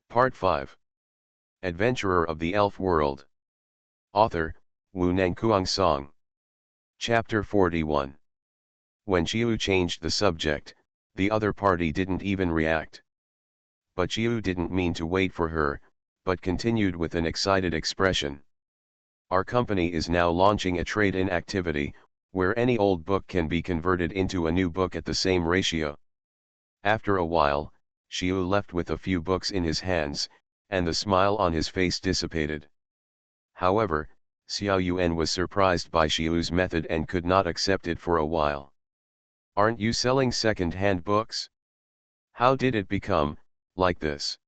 Part 5. Adventurer of the Elf World. Author, Wu Nangkuang Song. Chapter 41. When Chiu changed the subject, the other party didn't even react. But Chiu didn't mean to wait for her, but continued with an excited expression. Our company is now launching a trade-in activity, where any old book can be converted into a new book at the same ratio. After a while, Chiu left with a few books in his hands, and the smile on his face dissipated. However, Xiao Yuan was surprised by Chiu's method and could not accept it for a while. "Aren't you selling second-hand books? How did it become like this?"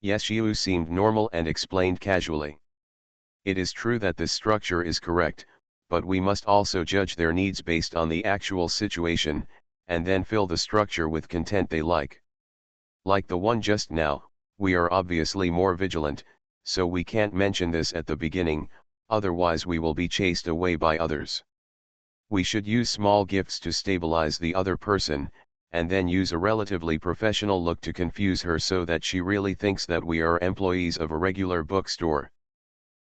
Yes, Chiu seemed normal and explained casually. "It is true that this structure is correct, but we must also judge their needs based on the actual situation, and then fill the structure with content they like. Like the one just now, we are obviously more vigilant, so we can't mention this at the beginning, otherwise we will be chased away by others. We should use small gifts to stabilize the other person, and then use a relatively professional look to confuse her so that she really thinks that we are employees of a regular bookstore."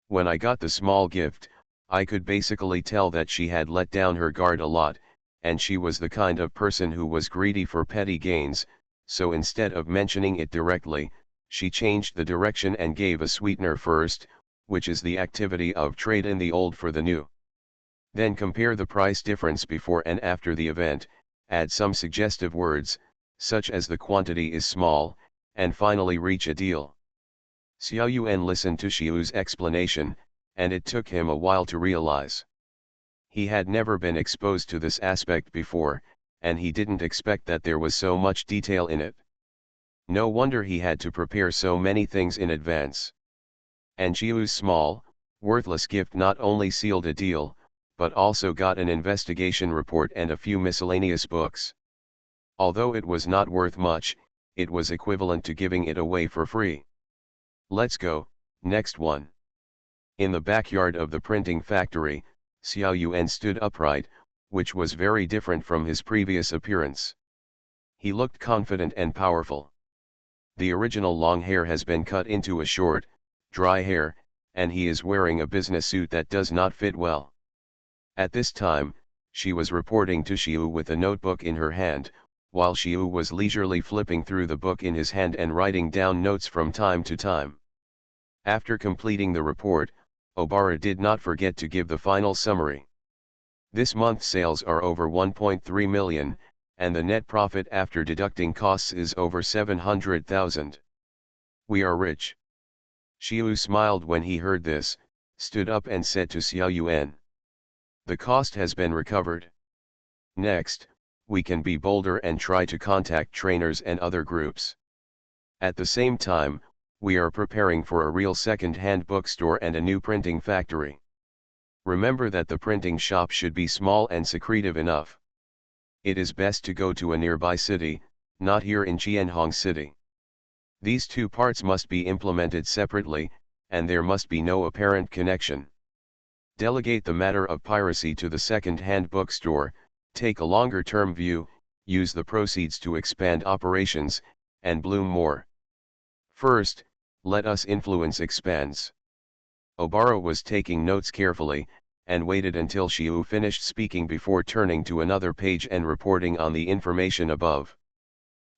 When I got the small gift, I could basically tell that she had let down her guard a lot, and she was the kind of person who was greedy for petty gains, so instead of mentioning it directly, she changed the direction and gave a sweetener first, which is the activity of trade in the old for the new. Then compare the price difference before and after the event, add some suggestive words, such as "the quantity is small," and finally reach a deal. Xiao Yuan listened to Xiu's explanation, and it took him a while to realize. He had never been exposed to this aspect before, and he didn't expect that there was so much detail in it. No wonder he had to prepare so many things in advance. And Xiu's small, worthless gift not only sealed a deal, but also got an investigation report and a few miscellaneous books. Although it was not worth much, it was equivalent to giving it away for free. Let's go, next one. In the backyard of the printing factory, Xiao Yuan stood upright, which was very different from his previous appearance. He looked confident and powerful. The original long hair has been cut into a short, dry hair, and he is wearing a business suit that does not fit well. At this time, she was reporting to Xiu with a notebook in her hand, while Xiu was leisurely flipping through the book in his hand and writing down notes from time to time. After completing the report, Obara did not forget to give the final summary. This month's sales are over 1.3 million, and the net profit after deducting costs is over 700,000. We are rich. Xiu smiled when he heard this, stood up and said to Xiao Yuan, "The cost has been recovered. Next, we can be bolder and try to contact trainers and other groups. At the same time, we are preparing for a real second-hand bookstore and a new printing factory. Remember that the printing shop should be small and secretive enough. It is best to go to a nearby city, not here in Qianhong City. These two parts must be implemented separately, and there must be no apparent connection. Delegate the matter of piracy to the second-hand bookstore, take a longer-term view, use the proceeds to expand operations, and bloom more. First, let us influence expands." Obara was taking notes carefully, and waited until Xiu finished speaking before turning to another page and reporting on the information above.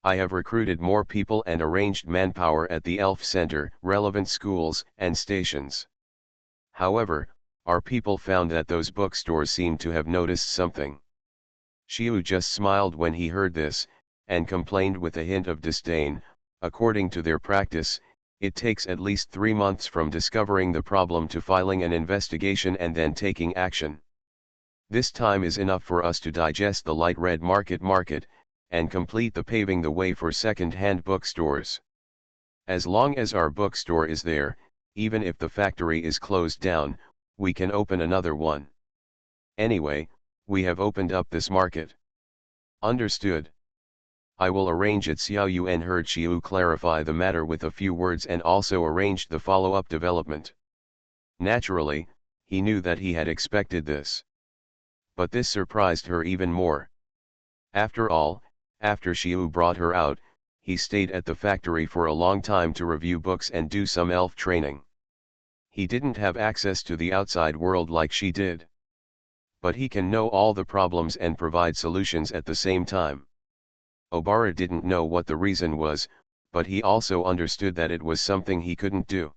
"I have recruited more people and arranged manpower at the Elf Center, relevant schools and stations. However, our people found that those bookstores seemed to have noticed something." Xiu just smiled when he heard this, and complained with a hint of disdain, "According to their practice, it takes at least 3 months from discovering the problem to filing an investigation and then taking action. This time is enough for us to digest the light red market, and complete the paving the way for second-hand bookstores. As long as our bookstore is there, even if the factory is closed down, we can open another one. Anyway, we have opened up this market." "Understood. I will arrange it." Xiao Yuan heard Xiu clarify the matter with a few words and also arranged the follow-up development. Naturally, he knew that he had expected this. But this surprised her even more. After all, after Xiu brought her out, he stayed at the factory for a long time to review books and do some elf training. He didn't have access to the outside world like she did. But he can know all the problems and provide solutions at the same time. Obara didn't know what the reason was, but he also understood that it was something he couldn't do.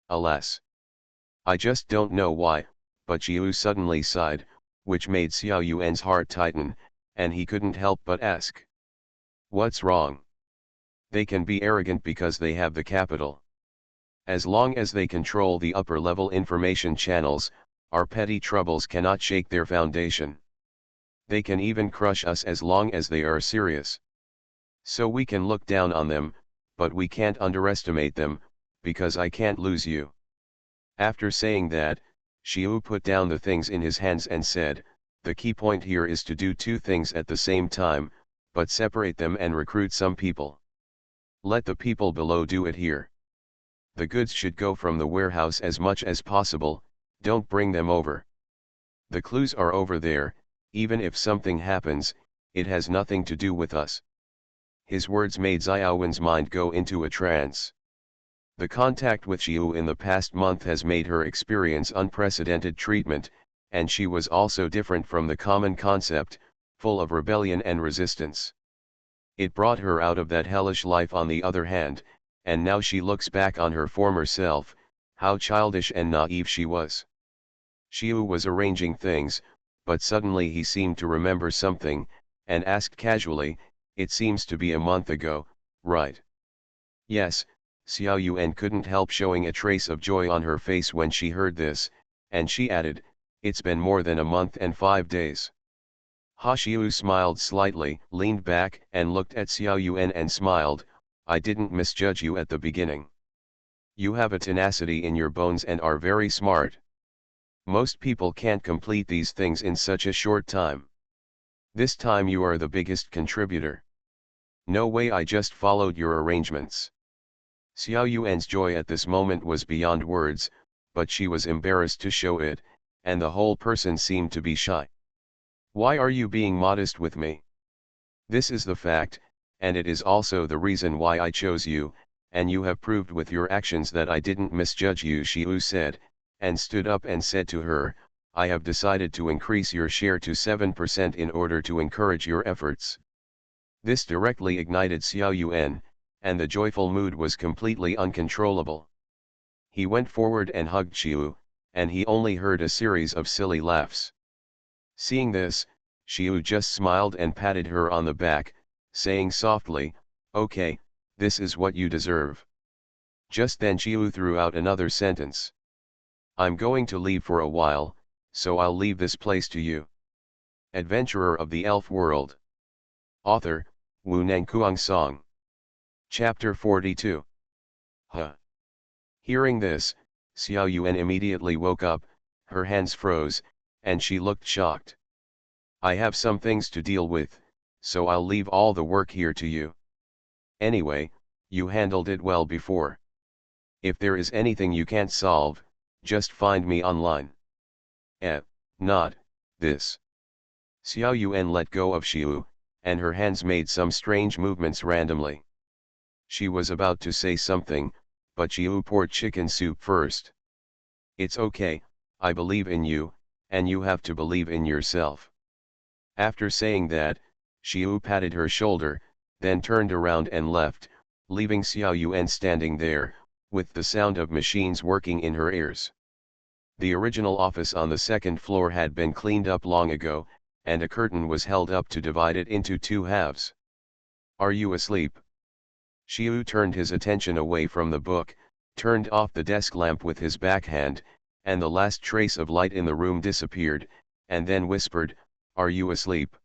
Alas. I just don't know why, but Jiu suddenly sighed, which made Xiao Yuan's heart tighten, and he couldn't help but ask. What's wrong? They can be arrogant because they have the capital. As long as they control the upper-level information channels, our petty troubles cannot shake their foundation. They can even crush us as long as they are serious. So we can look down on them, but we can't underestimate them, because I can't lose you. After saying that, Xiu put down the things in his hands and said, the key point here is to do two things at the same time, but separate them and recruit some people. Let the people below do it here. The goods should go from the warehouse as much as possible, don't bring them over. The clues are over there, even if something happens, it has nothing to do with us. His words made Xiaowen's mind go into a trance. The contact with Xiu in the past month has made her experience unprecedented treatment, and she was also different from the common concept, full of rebellion and resistance. It brought her out of that hellish life on the other hand, and now she looks back on her former self, how childish and naive she was. Xiu was arranging things, but suddenly he seemed to remember something, and asked casually, it seems to be a month ago, right? Yes, Xiao Yuan couldn't help showing a trace of joy on her face when she heard this, and she added, it's been more than a month and 5 days. Ha Xiu smiled slightly, leaned back and looked at Xiao Yuan and smiled, I didn't misjudge you at the beginning. You have a tenacity in your bones and are very smart. Most people can't complete these things in such a short time. This time you are the biggest contributor. No way, I just followed your arrangements. Xiao Yuan's joy at this moment was beyond words, but she was embarrassed to show it, and the whole person seemed to be shy. Why are you being modest with me? This is the fact, and it is also the reason why I chose you, and you have proved with your actions that I didn't misjudge you, Xiu said, and stood up and said to her, I have decided to increase your share to 7% in order to encourage your efforts. This directly ignited Xiao Yuan, and the joyful mood was completely uncontrollable. He went forward and hugged Xiu, and he only heard a series of silly laughs. Seeing this, Xiu just smiled and patted her on the back, saying softly, okay, this is what you deserve. Just then Xiu threw out another sentence. I'm going to leave for a while, so I'll leave this place to you. Adventurer of the Elf World. Author, Wu Nangkuang Song. Chapter 42. Huh. Hearing this, Xiao Yuan immediately woke up, her hands froze, and she looked shocked. I have some things to deal with, so I'll leave all the work here to you. Anyway, you handled it well before. If there is anything you can't solve, just find me online. Not this. Xiao Yuan let go of Xiu, and her hands made some strange movements randomly. She was about to say something, but Xiu poured chicken soup first. It's okay, I believe in you, and you have to believe in yourself. After saying that, Xiu patted her shoulder, then turned around and left, leaving Xiao Yuan standing there, with the sound of machines working in her ears. The original office on the second floor had been cleaned up long ago, and a curtain was held up to divide it into two halves. Are you asleep? Xiu turned his attention away from the book, turned off the desk lamp with his backhand, and the last trace of light in the room disappeared, and then whispered, Are you asleep?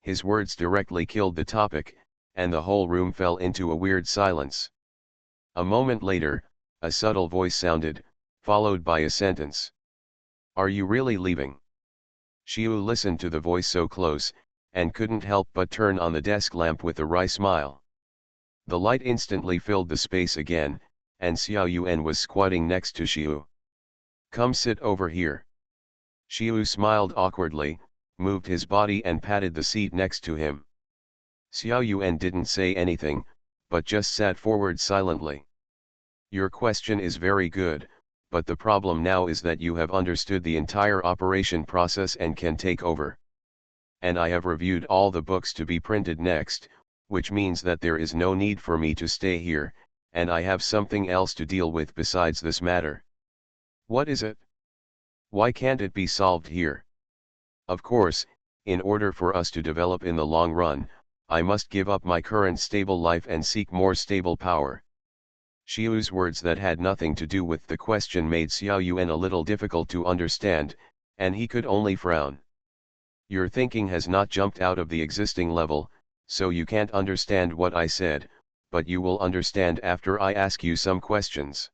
His words directly killed the topic, and the whole room fell into a weird silence. A moment later, a subtle voice sounded, followed by a sentence. Are you really leaving? Xiu listened to the voice so close, and couldn't help but turn on the desk lamp with a wry smile. The light instantly filled the space again, and Xiao Yuan was squatting next to Xiu. Come sit over here. Xiu smiled awkwardly, moved his body and patted the seat next to him. Xiao Yuan didn't say anything, but just sat forward silently. Your question is very good, but the problem now is that you have understood the entire operation process and can take over. And I have reviewed all the books to be printed next, which means that there is no need for me to stay here, and I have something else to deal with besides this matter. What is it? Why can't it be solved here? Of course, in order for us to develop in the long run, I must give up my current stable life and seek more stable power. Xiu's words that had nothing to do with the question made Xiao Yuan a little difficult to understand, and he could only frown. Your thinking has not jumped out of the existing level, so you can't understand what I said, but you will understand after I ask you some questions.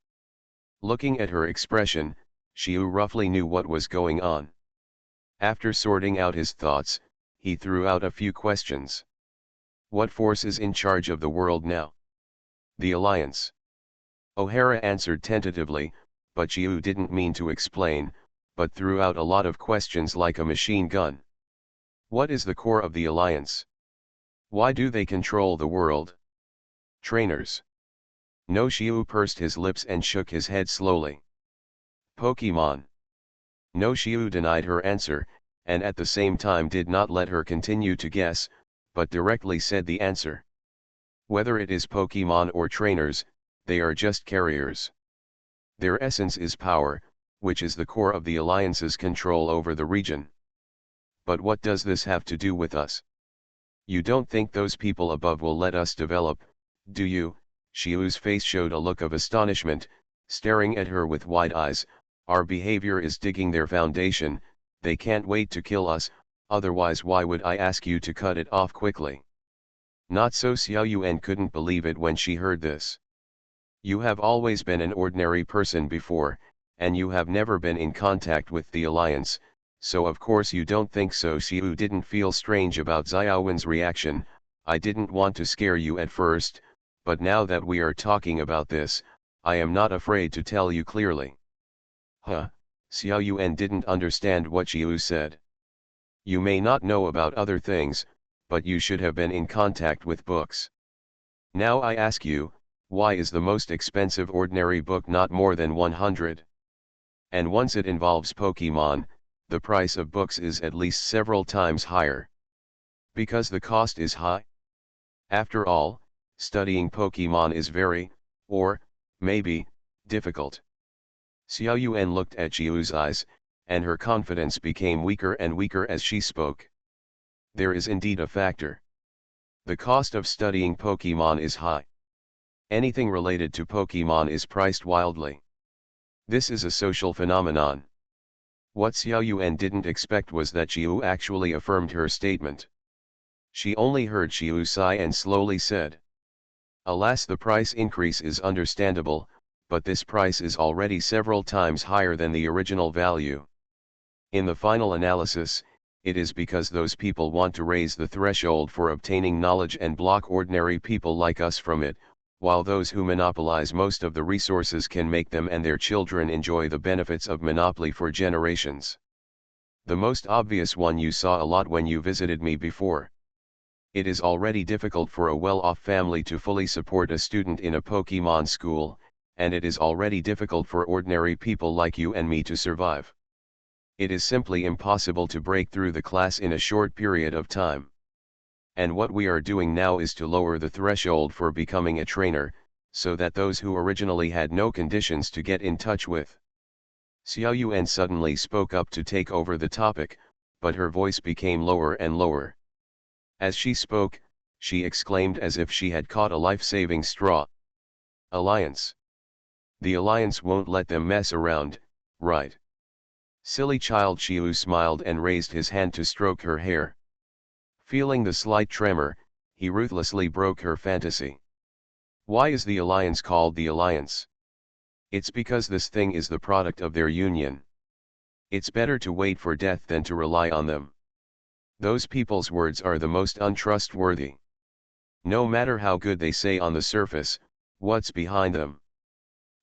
Looking at her expression, Xiu roughly knew what was going on. After sorting out his thoughts, he threw out a few questions. What force is in charge of the world now? The Alliance. O'Hara answered tentatively, but Xiu didn't mean to explain, but threw out a lot of questions like a machine gun. What is the core of the Alliance? Why do they control the world? Trainers. No. Xiu pursed his lips and shook his head slowly. Pokemon. No. Xiu denied her answer, and at the same time did not let her continue to guess, but directly said the answer. Whether it is Pokemon or trainers, they are just carriers. Their essence is power, which is the core of the Alliance's control over the region. But what does this have to do with us? You don't think those people above will let us develop, do you? Xiu's face showed a look of astonishment, staring at her with wide eyes. Our behavior is digging their foundation, they can't wait to kill us, otherwise why would I ask you to cut it off quickly? Not so. Xiao Yuan couldn't believe it when she heard this. You have always been an ordinary person before, and you have never been in contact with the Alliance, so of course you don't think so. Xiu didn't feel strange about Xiaowen's reaction. I didn't want to scare you at first, but now that we are talking about this, I am not afraid to tell you clearly. Huh? Xiao Yuan didn't understand what Xiu said. You may not know about other things, but you should have been in contact with books. Now I ask you, why is the most expensive ordinary book not more than 100? And once it involves Pokemon, the price of books is at least several times higher. Because the cost is high? After all, studying Pokemon is very, or, maybe, difficult. Xiao Yuan looked at Xiu's eyes, and her confidence became weaker and weaker as she spoke. There is indeed a factor. The cost of studying Pokemon is high. Anything related to Pokemon is priced wildly. This is a social phenomenon. What Xiao Yuan didn't expect was that Xiu actually affirmed her statement. She only heard Xiu sigh and slowly said, alas, the price increase is understandable, but this price is already several times higher than the original value. In the final analysis, it is because those people want to raise the threshold for obtaining knowledge and block ordinary people like us from it, while those who monopolize most of the resources can make them and their children enjoy the benefits of monopoly for generations. The most obvious one you saw a lot when you visited me before. It is already difficult for a well-off family to fully support a student in a Pokemon school, and it is already difficult for ordinary people like you and me to survive. It is simply impossible to break through the class in a short period of time. And what we are doing now is to lower the threshold for becoming a trainer, so that those who originally had no conditions to get in touch with. Xiao Yuan suddenly spoke up to take over the topic, but her voice became lower and lower. As she spoke, she exclaimed as if she had caught a life-saving straw. Alliance. The Alliance won't let them mess around, right? Silly child. Xiu smiled and raised his hand to stroke her hair. Feeling the slight tremor, he ruthlessly broke her fantasy. Why is the Alliance called the Alliance? It's because this thing is the product of their union. It's better to wait for death than to rely on them. Those people's words are the most untrustworthy. No matter how good they say on the surface, what's behind them?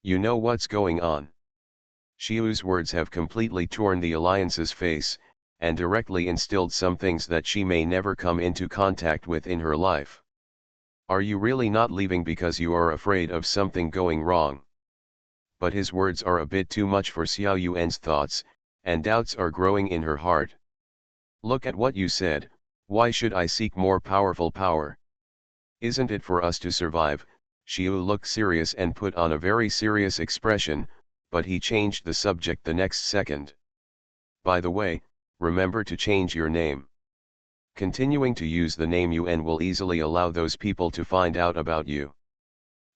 You know what's going on. Xiu's words have completely torn the Alliance's face, and directly instilled some things that she may never come into contact with in her life. Are you really not leaving because you are afraid of something going wrong? But his words are a bit too much for Xiao Yuan's thoughts, and doubts are growing in her heart. Look at what you said, why should I seek more powerful power? Isn't it for us to survive? Xiu looked serious and put on a very serious expression, but he changed the subject the next second. By the way, remember to change your name. Continuing to use the name Yuan will easily allow those people to find out about you.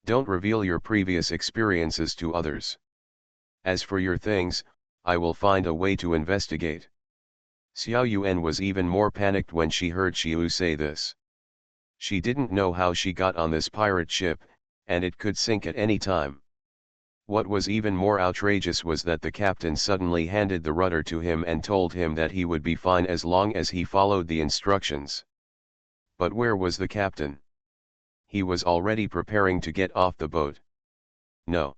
Don't reveal your previous experiences to others. As for your things, I will find a way to investigate. Xiao Yuan was even more panicked when she heard Xiu say this. She didn't know how she got on this pirate ship, and it could sink at any time. What was even more outrageous was that the captain suddenly handed the rudder to him and told him that he would be fine as long as he followed the instructions. But where was the captain? He was already preparing to get off the boat. No.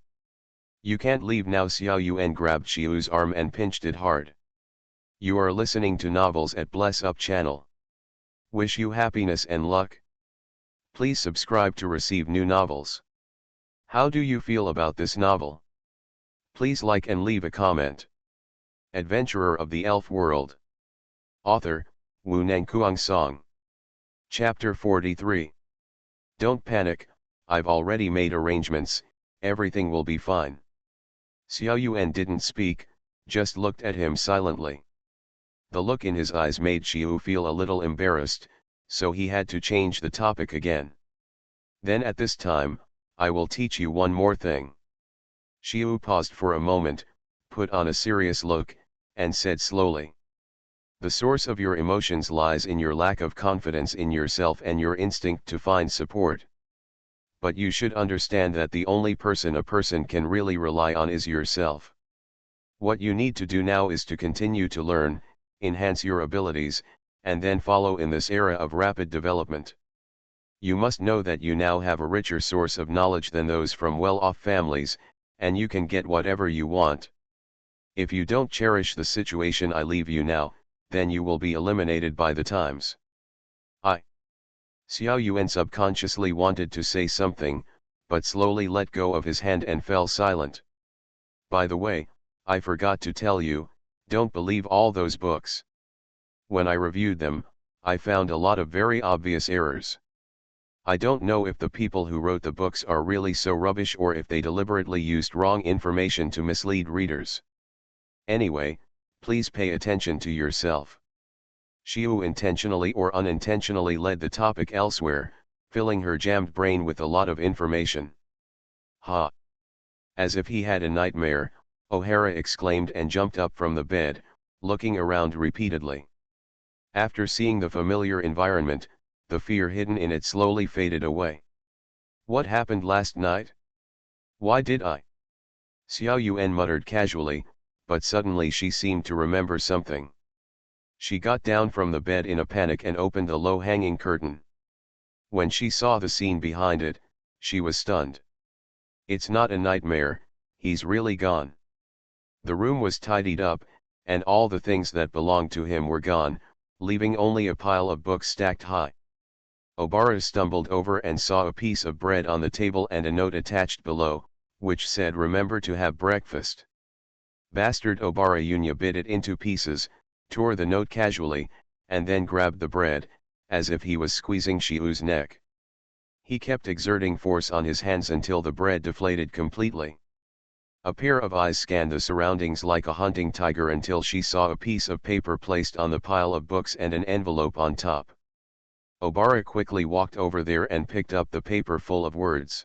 You can't leave now. Xiao Yuan grabbed Xiu's arm and pinched it hard. You are listening to Novels at Bless Up channel. Wish you happiness and luck. Please subscribe to receive new novels. How do you feel about this novel? Please like and leave a comment. Adventurer of the Elf World. Author, Wu Nangkuang Song. Chapter 43. Don't panic, I've already made arrangements, everything will be fine. Xiao Yuan didn't speak, just looked at him silently. The look in his eyes made Xiu feel a little embarrassed, so he had to change the topic again. Then at this time, I will teach you one more thing. Xiu paused for a moment, put on a serious look, and said slowly. The source of your emotions lies in your lack of confidence in yourself and your instinct to find support. But you should understand that the only person a person can really rely on is yourself. What you need to do now is to continue to learn, enhance your abilities, and then follow in this era of rapid development. You must know that you now have a richer source of knowledge than those from well-off families, and you can get whatever you want. If you don't cherish the situation I leave you now, then you will be eliminated by the times. Xiao Yuan subconsciously wanted to say something, but slowly let go of his hand and fell silent. By the way, I forgot to tell you, don't believe all those books. When I reviewed them, I found a lot of very obvious errors. I don't know if the people who wrote the books are really so rubbish or if they deliberately used wrong information to mislead readers. Anyway, please pay attention to yourself. Xiu intentionally or unintentionally led the topic elsewhere, filling her jammed brain with a lot of information. Ha! As if he had a nightmare, O'Hara exclaimed and jumped up from the bed, looking around repeatedly. After seeing the familiar environment, the fear hidden in it slowly faded away. What happened last night? Why did I? Xiao Yuan muttered casually, but suddenly she seemed to remember something. She got down from the bed in a panic and opened the low-hanging curtain. When she saw the scene behind it, she was stunned. It's not a nightmare, he's really gone. The room was tidied up, and all the things that belonged to him were gone, leaving only a pile of books stacked high. Obara stumbled over and saw a piece of bread on the table and a note attached below, which said remember to have breakfast. Bastard Obara Yunya bit it into pieces, tore the note casually, and then grabbed the bread, as if he was squeezing Xiu's neck. He kept exerting force on his hands until the bread deflated completely. A pair of eyes scanned the surroundings like a hunting tiger until she saw a piece of paper placed on the pile of books and an envelope on top. Obara quickly walked over there and picked up the paper full of words.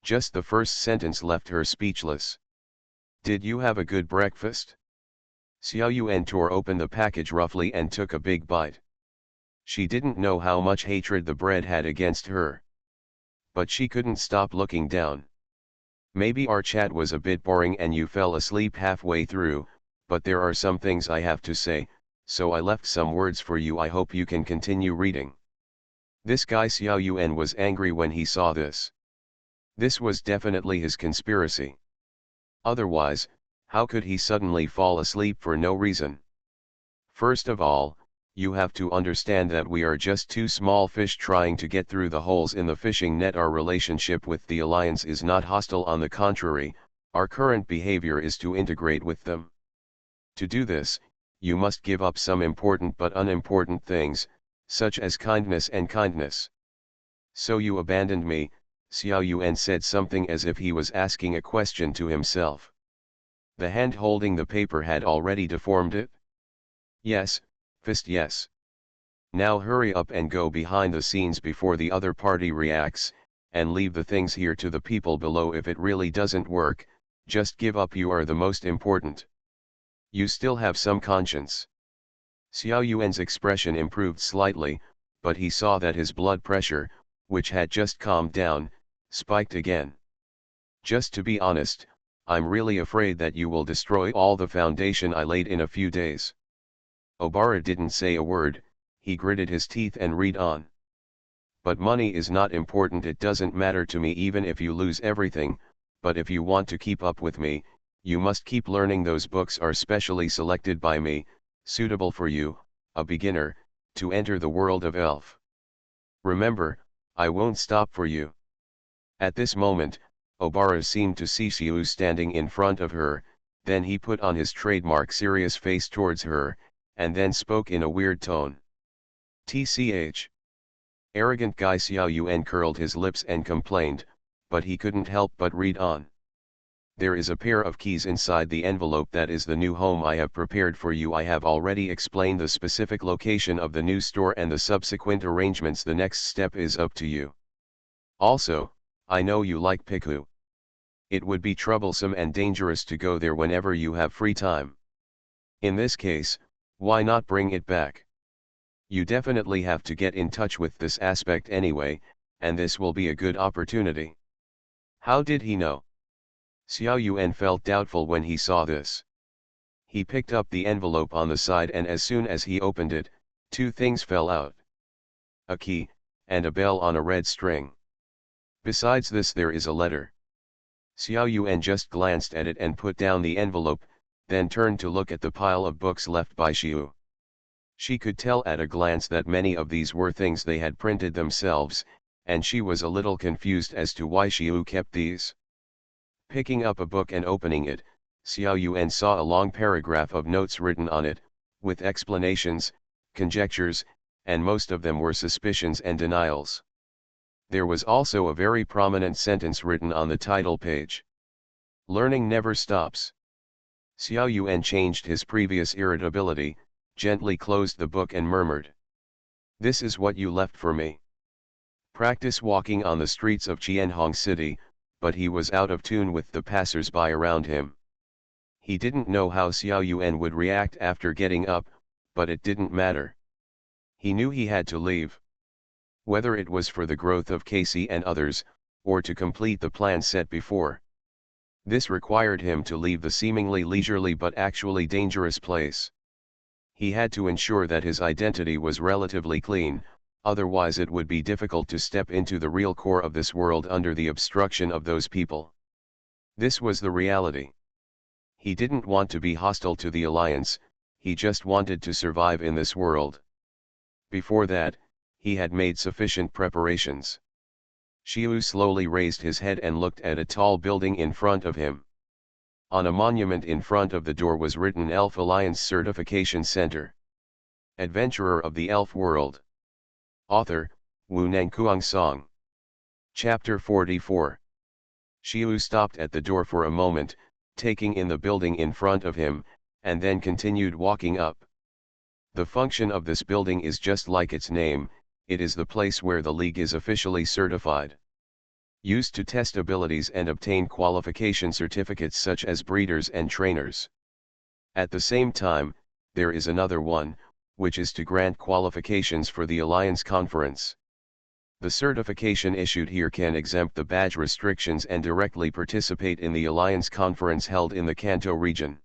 Just the first sentence left her speechless. Did you have a good breakfast? Xiao Yuan tore open the package roughly and took a big bite. She didn't know how much hatred the bread had against her. But she couldn't stop looking down. Maybe our chat was a bit boring and you fell asleep halfway through, but there are some things I have to say, so I left some words for you. I hope you can continue reading. This guy Xiao Yuan was angry when he saw this. This was definitely his conspiracy. Otherwise, how could he suddenly fall asleep for no reason? First of all, you have to understand that we are just two small fish trying to get through the holes in the fishing net. Our relationship with the Alliance is not hostile, on the contrary, our current behavior is to integrate with them. To do this, you must give up some important but unimportant things, such as kindness and kindness. So you abandoned me, Xiao Yuan said, something as if he was asking a question to himself. The hand holding the paper had already deformed it? Yes, fist, yes. Now hurry up and go behind the scenes before the other party reacts, and leave the things here to the people below. If it really doesn't work, just give up. You are the most important. You still have some conscience. Xiao Yuan's expression improved slightly, but he saw that his blood pressure, which had just calmed down, spiked again. Just to be honest, I'm really afraid that you will destroy all the foundation I laid in a few days. Obara didn't say a word, he gritted his teeth and read on. But money is not important. It doesn't matter to me even if you lose everything, but if you want to keep up with me, you must keep learning. Those books are specially selected by me, suitable for you, a beginner, to enter the world of elf. Remember, I won't stop for you. At this moment, Obara seemed to see Xiu standing in front of her, then he put on his trademark serious face towards her, and then spoke in a weird tone. "Tch. Arrogant guy." Xiao Yuan curled his lips and complained, but he couldn't help but read on. "There is a pair of keys inside the envelope. That is the new home I have prepared for you. I have already explained the specific location of the new store and the subsequent arrangements. The next step is up to you. Also, I know you like Piku. It would be troublesome and dangerous to go there whenever you have free time. In this case, why not bring it back? You definitely have to get in touch with this aspect anyway, and this will be a good opportunity." How did he know? Xiao Yuan felt doubtful when he saw this. He picked up the envelope on the side, and as soon as he opened it, two things fell out. A key, and a bell on a red string. Besides this, there is a letter. Xiao Yuan just glanced at it and put down the envelope, then turned to look at the pile of books left by Xiu. She could tell at a glance that many of these were things they had printed themselves, and she was a little confused as to why Xiu kept these. Picking up a book and opening it, Xiao Yuan saw a long paragraph of notes written on it, with explanations, conjectures, and most of them were suspicions and denials. There was also a very prominent sentence written on the title page. "Learning never stops." Xiao Yuan changed his previous irritability, gently closed the book and murmured. "This is what you left for me." Practice walking on the streets of Qianhong City, but he was out of tune with the passers-by around him. He didn't know how Xiao Yuan would react after getting up, but it didn't matter. He knew he had to leave. Whether it was for the growth of Casey and others, or to complete the plan set before. This required him to leave the seemingly leisurely but actually dangerous place. He had to ensure that his identity was relatively clean, otherwise it would be difficult to step into the real core of this world under the obstruction of those people. This was the reality. He didn't want to be hostile to the Alliance, he just wanted to survive in this world. Before that, he had made sufficient preparations. Xiu slowly raised his head and looked at a tall building in front of him. On a monument in front of the door was written Elf Alliance Certification Center. Adventurer of the Elf World. Author, Wu Nangkuang Song. Chapter 44. Xiu stopped at the door for a moment, taking in the building in front of him, and then continued walking up. The function of this building is just like its name, it is the place where the League is officially certified. Used to test abilities and obtain qualification certificates such as breeders and trainers. At the same time, there is another one, which is to grant qualifications for the Alliance Conference. The certification issued here can exempt the badge restrictions and directly participate in the Alliance Conference held in the Kanto region.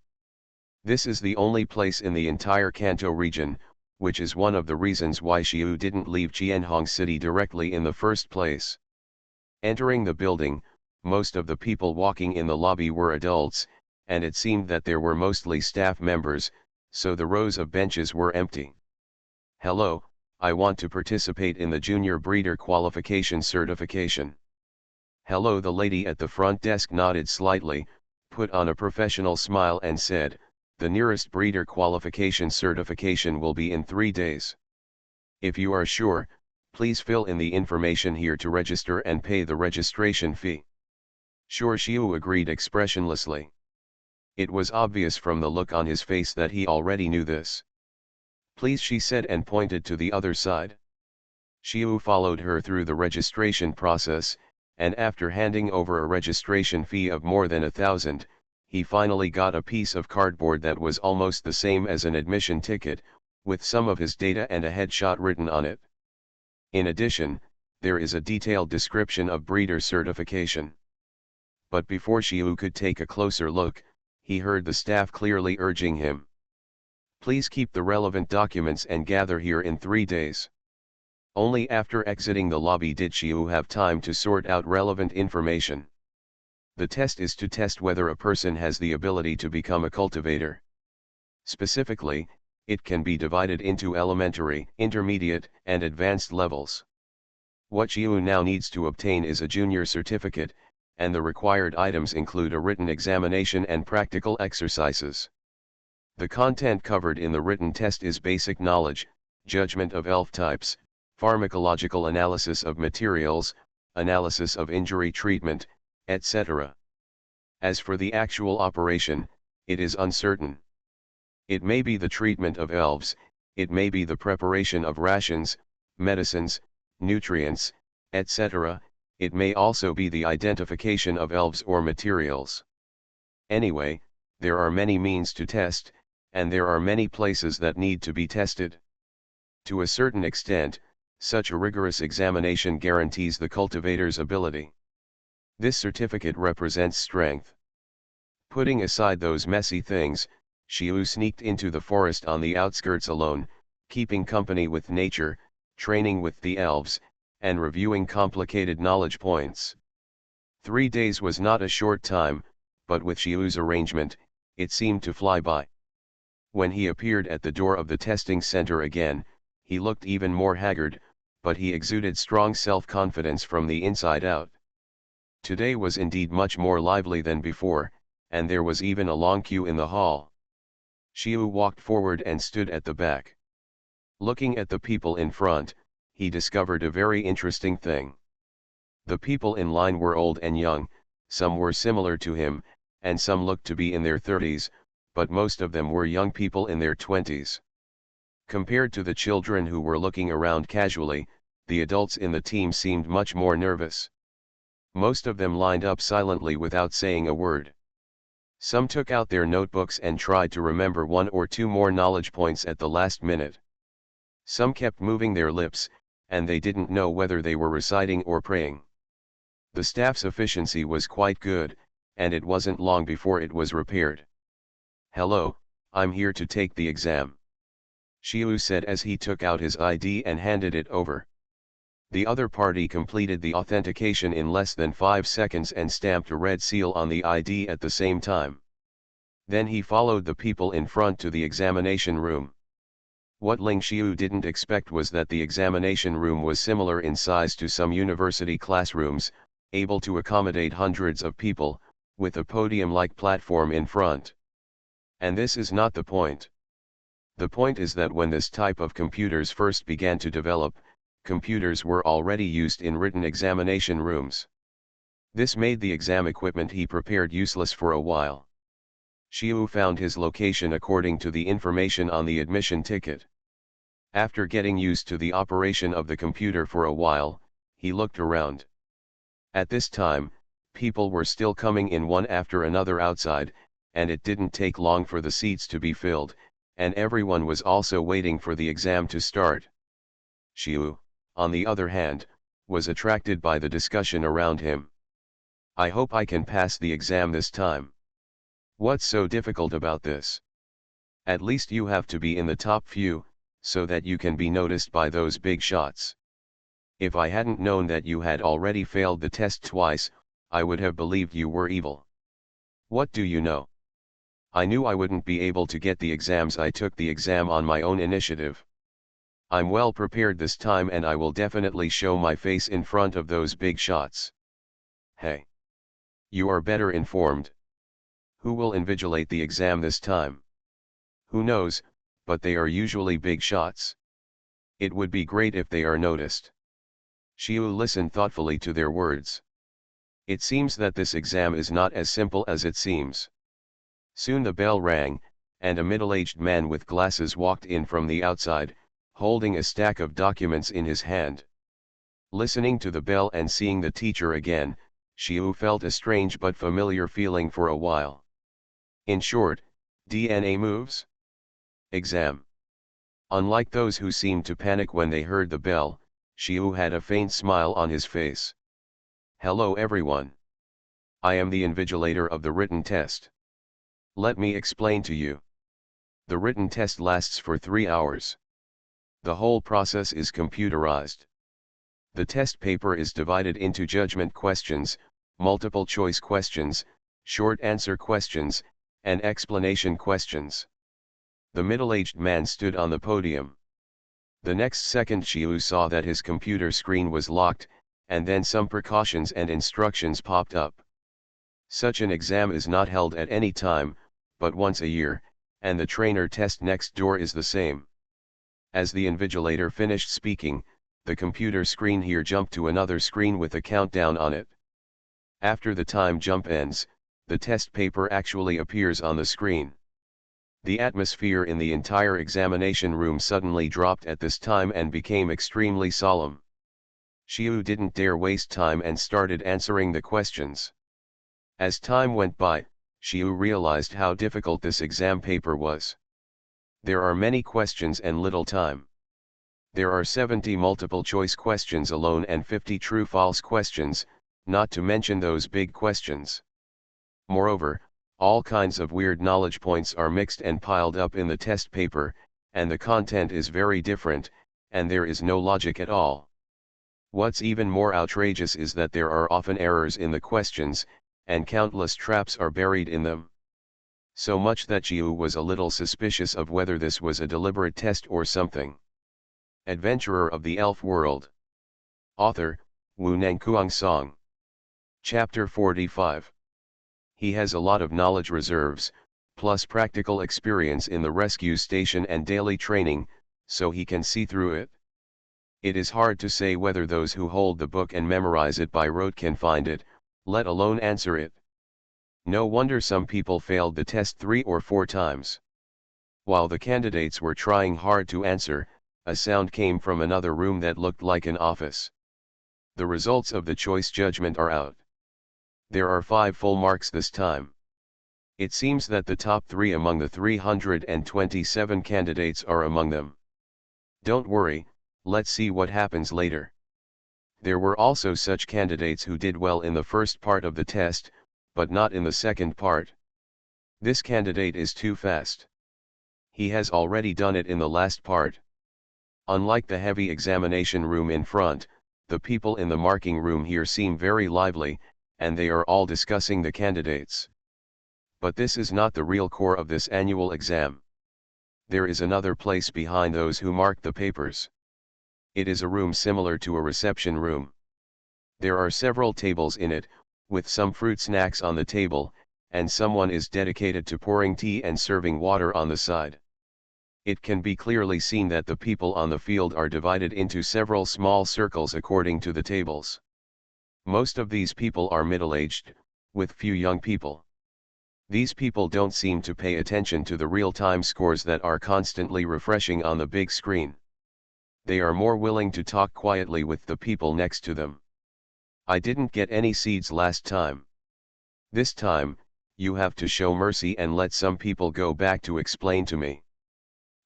This is the only place in the entire Kanto region, which is one of the reasons why Xiu didn't leave Qianhong City directly in the first place. Entering the building, most of the people walking in the lobby were adults, and it seemed that there were mostly staff members, so the rows of benches were empty. "Hello, I want to participate in the Junior Breeder Qualification Certification." "Hello." The lady at the front desk nodded slightly, put on a professional smile and said, "The nearest breeder qualification certification will be in 3 days. If you are sure, please fill in the information here to register and pay the registration fee." "Sure." Xiu agreed expressionlessly. It was obvious from the look on his face that he already knew this. "Please," she said and pointed to the other side. Xiu followed her through the registration process, and after handing over a registration fee of more than 1,000, he finally got a piece of cardboard that was almost the same as an admission ticket, with some of his data and a headshot written on it. In addition, there is a detailed description of breeder certification. But before Xiu could take a closer look, he heard the staff clearly urging him. "Please keep the relevant documents and gather here in 3 days." Only after exiting the lobby did Xiu have time to sort out relevant information. The test is to test whether a person has the ability to become a cultivator. Specifically, it can be divided into elementary, intermediate, and advanced levels. What Xiu now needs to obtain is a junior certificate, and the required items include a written examination and practical exercises. The content covered in the written test is basic knowledge, judgment of elf types, pharmacological analysis of materials, analysis of injury treatment, etc. As for the actual operation, it is uncertain. It may be the treatment of elves, it may be the preparation of rations, medicines, nutrients, etc., it may also be the identification of elves or materials. Anyway, there are many means to test, and there are many places that need to be tested. To a certain extent, such a rigorous examination guarantees the cultivator's ability. This certificate represents strength. Putting aside those messy things, Xiu sneaked into the forest on the outskirts alone, keeping company with nature, training with the elves, and reviewing complicated knowledge points. 3 days was not a short time, but with Xiu's arrangement, it seemed to fly by. When he appeared at the door of the testing center again, he looked even more haggard, but he exuded strong self-confidence from the inside out. Today was indeed much more lively than before, and there was even a long queue in the hall. Xiu walked forward and stood at the back. Looking at the people in front, he discovered a very interesting thing. The people in line were old and young, some were similar to him, and some looked to be in their 30s, but most of them were young people in their 20s. Compared to the children who were looking around casually, the adults in the team seemed much more nervous. Most of them lined up silently without saying a word. Some took out their notebooks and tried to remember 1 or 2 more knowledge points at the last minute. Some kept moving their lips, and they didn't know whether they were reciting or praying. The staff's efficiency was quite good, and it wasn't long before it was repaired. "Hello, I'm here to take the exam," Xiu said as he took out his ID and handed it over. The other party completed the authentication in less than 5 seconds and stamped a red seal on the ID at the same time. Then he followed the people in front to the examination room. What Ling Xiu didn't expect was that the examination room was similar in size to some university classrooms, able to accommodate hundreds of people, with a podium-like platform in front. And this is not the point. The point is that when this type of computers first began to develop, computers were already used in written examination rooms. This made the exam equipment he prepared useless for a while. Xiu found his location according to the information on the admission ticket. After getting used to the operation of the computer for a while, he looked around. At this time, people were still coming in one after another outside, and it didn't take long for the seats to be filled, and everyone was also waiting for the exam to start. Xiu, on the other hand, was attracted by the discussion around him. "I hope I can pass the exam this time. What's so difficult about this? At least you have to be in the top few, so that you can be noticed by those big shots. If I hadn't known that you had already failed the test twice, I would have believed you were evil. What do you know?" I knew I wouldn't be able to get the exams. I took the exam on my own initiative. I'm well prepared this time and I will definitely show my face in front of those big shots. Hey. You are better informed. Who will invigilate the exam this time? Who knows, but they are usually big shots. It would be great if they are noticed. Xiu listened thoughtfully to their words. It seems that this exam is not as simple as it seems. Soon the bell rang, and a middle-aged man with glasses walked in from the outside, holding a stack of documents in his hand. Listening to the bell and seeing the teacher again, Xiu felt a strange but familiar feeling for a while. In short, DNA moves? Exam. Unlike those who seemed to panic when they heard the bell, Xiu had a faint smile on his face. Hello everyone. I am the invigilator of the written test. Let me explain to you. The written test lasts for 3 hours. The whole process is computerized. The test paper is divided into judgment questions, multiple choice questions, short answer questions, and explanation questions. The middle-aged man stood on the podium. The next second Xiu saw that his computer screen was locked, and then some precautions and instructions popped up. Such an exam is not held at any time, but once a year, and the trainer test next door is the same. As the invigilator finished speaking, the computer screen here jumped to another screen with a countdown on it. After the time jump ends, the test paper actually appears on the screen. The atmosphere in the entire examination room suddenly dropped at this time and became extremely solemn. Xiu didn't dare waste time and started answering the questions. As time went by, Xiu realized how difficult this exam paper was. There are many questions and little time. There are 70 multiple choice questions alone and 50 true-false questions, not to mention those big questions. Moreover, all kinds of weird knowledge points are mixed and piled up in the test paper, and the content is very different, and there is no logic at all. What's even more outrageous is that there are often errors in the questions, and countless traps are buried in them. So much that Xiu was a little suspicious of whether this was a deliberate test or something. Adventurer of the Elf World. Author, Wu Nangkuang Song. Chapter 45. He has a lot of knowledge reserves, plus practical experience in the rescue station and daily training, so he can see through it. It is hard to say whether those who hold the book and memorize it by rote can find it, let alone answer it. No wonder some people failed the test 3 or 4 times. While the candidates were trying hard to answer, a sound came from another room that looked like an office. The results of the choice judgment are out. There are 5 full marks this time. It seems that the top 3 among the 327 candidates are among them. Don't worry, let's see what happens later. There were also such candidates who did well in the first part of the test, but not in the second part. This candidate is too fast. He has already done it in the last part. Unlike the heavy examination room in front, the people in the marking room here seem very lively, and they are all discussing the candidates. But this is not the real core of this annual exam. There is another place behind those who mark the papers. It is a room similar to a reception room. There are several tables in it, with some fruit snacks on the table, and someone is dedicated to pouring tea and serving water on the side. It can be clearly seen that the people on the field are divided into several small circles according to the tables. Most of these people are middle-aged, with few young people. These people don't seem to pay attention to the real-time scores that are constantly refreshing on the big screen. They are more willing to talk quietly with the people next to them. I didn't get any seeds last time. This time, you have to show mercy and let some people go back to explain to me.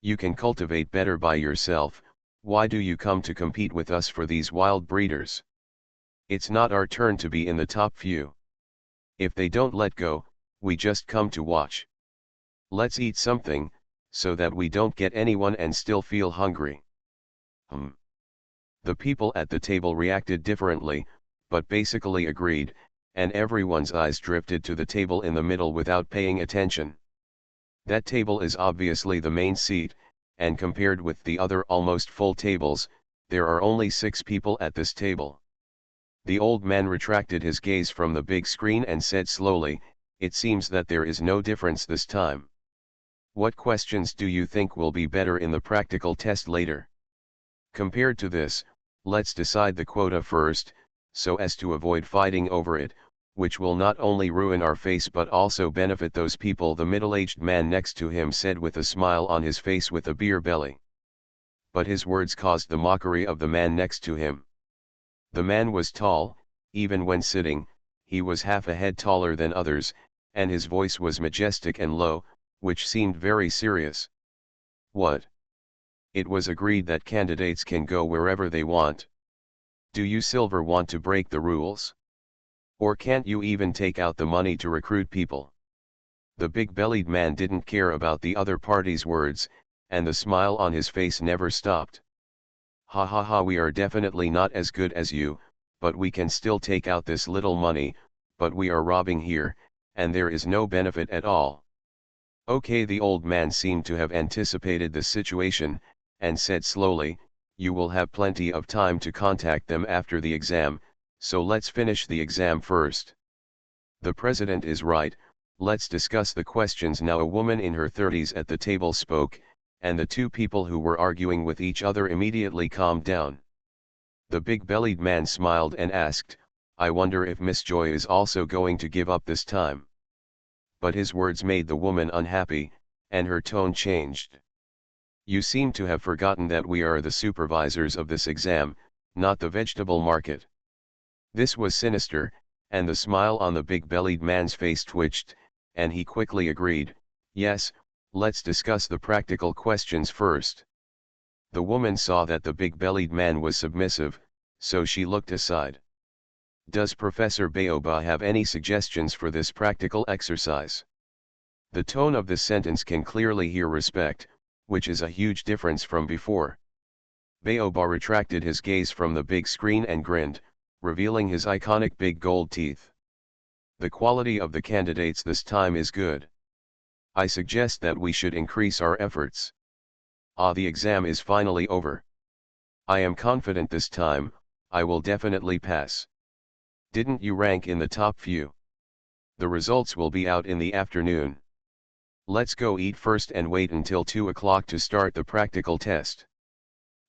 You can cultivate better by yourself, why do you come to compete with us for these wild breeders? It's not our turn to be in the top few. If they don't let go, we just come to watch. Let's eat something, so that we don't get anyone and still feel hungry. The people at the table reacted differently, but basically agreed, and everyone's eyes drifted to the table in the middle without paying attention. That table is obviously the main seat, and compared with the other almost full tables, there are only 6 people at this table. The old man retracted his gaze from the big screen and said slowly, "It seems that there is no difference this time. What questions do you think will be better in the practical test later? Compared to this, let's decide the quota first, so as to avoid fighting over it, which will not only ruin our face but also benefit those people," the middle-aged man next to him said with a smile on his face with a beer belly. But his words caused the mockery of the man next to him. The man was tall, even when sitting, he was half a head taller than others, and his voice was majestic and low, which seemed very serious. What? It was agreed that candidates can go wherever they want. Do you Silver want to break the rules? Or can't you even take out the money to recruit people? The big-bellied man didn't care about the other party's words, and the smile on his face never stopped. "Ha ha ha, we are definitely not as good as you, but we can still take out this little money, but we are robbing here, and there is no benefit at all." Okay, the old man seemed to have anticipated the situation, and said slowly, "You will have plenty of time to contact them after the exam, so let's finish the exam first." "The president is right, let's discuss the questions now." A woman in her 30s at the table spoke, and the 2 people who were arguing with each other immediately calmed down. The big-bellied man smiled and asked, "I wonder if Miss Joy is also going to give up this time?" But his words made the woman unhappy, and her tone changed. "You seem to have forgotten that we are the supervisors of this exam, not the vegetable market." This was sinister, and the smile on the big-bellied man's face twitched, and he quickly agreed, "Yes, let's discuss the practical questions first." The woman saw that the big-bellied man was submissive, so she looked aside. "Does Professor Baoba have any suggestions for this practical exercise?" The tone of this sentence can clearly hear respect, which is a huge difference from before. Baoba retracted his gaze from the big screen and grinned, revealing his iconic big gold teeth. "The quality of the candidates this time is good. I suggest that we should increase our efforts. The exam is finally over. I am confident this time, I will definitely pass. Didn't you rank in the top few? The results will be out in the afternoon. Let's go eat first and wait until 2 o'clock to start the practical test.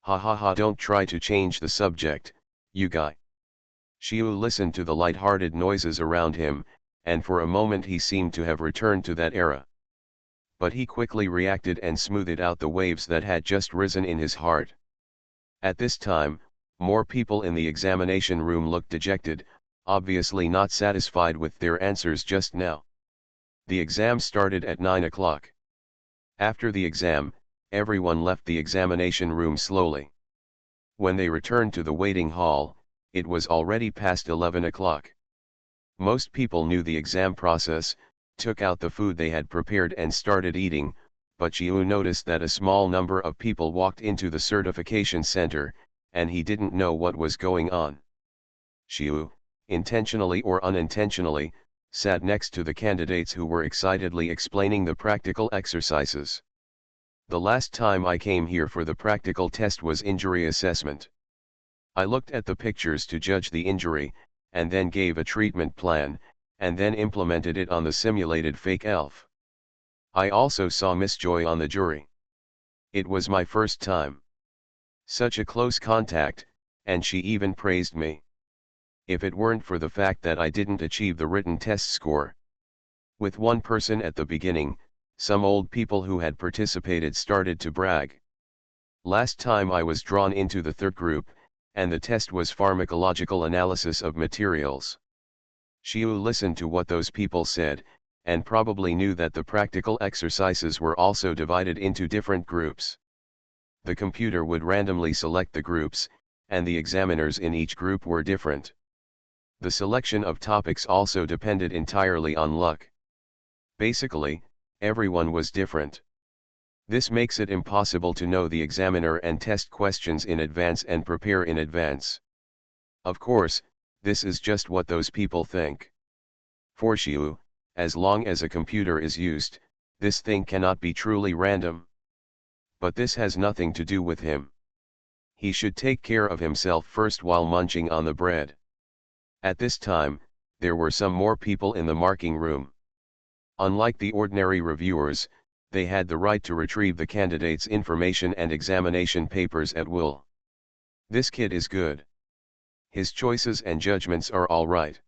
Ha ha ha, don't try to change the subject, you guy." Xiu listened to the light-hearted noises around him, and for a moment he seemed to have returned to that era. But he quickly reacted and smoothed out the waves that had just risen in his heart. At this time, more people in the examination room looked dejected, obviously not satisfied with their answers just now. The exam started at 9 o'clock. After the exam, everyone left the examination room slowly. When they returned to the waiting hall, it was already past 11 o'clock. Most people knew the exam process, took out the food they had prepared and started eating, but Xiu noticed that a small number of people walked into the certification center, and he didn't know what was going on. Xiu, intentionally or unintentionally, sat next to the candidates who were excitedly explaining the practical exercises. "The last time I came here for the practical test was injury assessment. I looked at the pictures to judge the injury, and then gave a treatment plan, and then implemented it on the simulated fake elf. I also saw Miss Joy on the jury. It was my first time. Such a close contact, and she even praised me. If it weren't for the fact that I didn't achieve the written test score." With one person at the beginning, some old people who had participated started to brag. "Last time I was drawn into the 3rd group, and the test was pharmacological analysis of materials." Xiu listened to what those people said, and probably knew that the practical exercises were also divided into different groups. The computer would randomly select the groups, and the examiners in each group were different. The selection of topics also depended entirely on luck. Basically, everyone was different. This makes it impossible to know the examiner and test questions in advance and prepare in advance. Of course, this is just what those people think. For Xiu, as long as a computer is used, This thing cannot be truly random. But this has nothing to do with him. He should take care of himself first while munching on the bread. At this time, there were some more people in the marking room. Unlike the ordinary reviewers, they had the right to retrieve the candidates' information and examination papers at will. This kid is good. His choices and judgments are all right.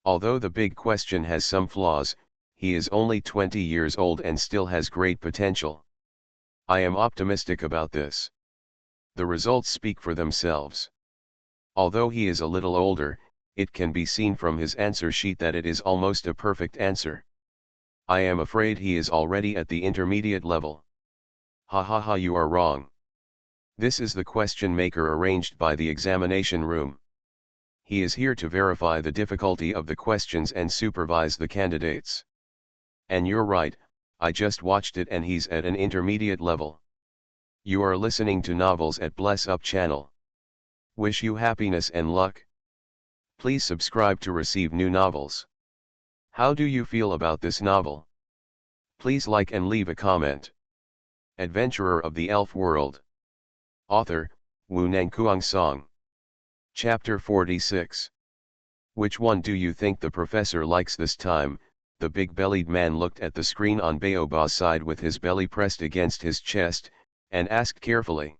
Although the big question has some flaws, he is only 20 years old and still has great potential. I am optimistic about this. The results speak for themselves. Although he is a little older, it can be seen from his answer sheet that it is almost a perfect answer. I am afraid he is already at the intermediate level. Ha ha ha, you are wrong. This is the question maker arranged by the examination room. He is here to verify the difficulty of the questions and supervise the candidates. And you're right, I just watched it and he's at an intermediate level. You are listening to Novels at Bless Up channel. Wish you happiness and luck. Please subscribe to receive new novels. How do you feel about this novel? Please like and leave a comment. Adventurer of the Elf World. Author, Wu Nangkuang Song. Chapter 46. Which one do you think the professor likes this time? The big-bellied man looked at the screen on Baoba's side with his belly pressed against his chest, and asked carefully.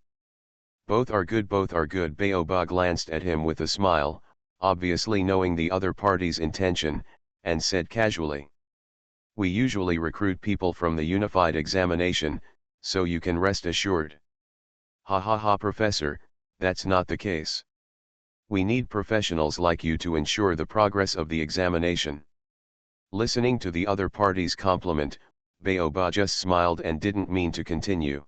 Both are good, both are good. Baoba glanced at him with a smile, obviously knowing the other party's intention, and said casually. We usually recruit people from the unified examination, so you can rest assured. Ha ha ha, professor, that's not the case. We need professionals like you to ensure the progress of the examination. Listening to the other party's compliment, Baoba just smiled and didn't mean to continue.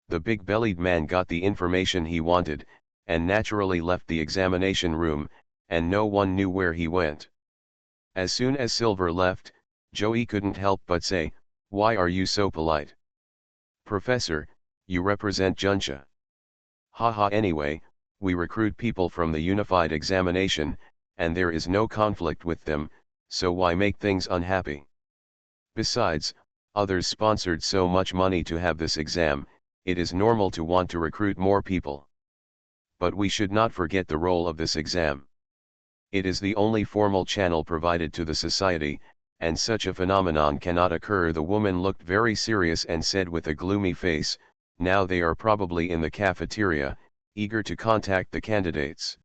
The big-bellied man got the information he wanted, and naturally left the examination room, and no one knew where he went. As soon as Silver left, Joey couldn't help but say, "Why are you so polite? Professor, you represent Junsha." Haha, anyway, we recruit people from the unified examination, and there is no conflict with them, so why make things unhappy? Besides, others sponsored so much money to have this exam, it is normal to want to recruit more people. But we should not forget the role of this exam. It is the only formal channel provided to the society, and such a phenomenon cannot occur. The woman looked very serious and said with a gloomy face, "Now they are probably in the cafeteria, eager to contact the candidates.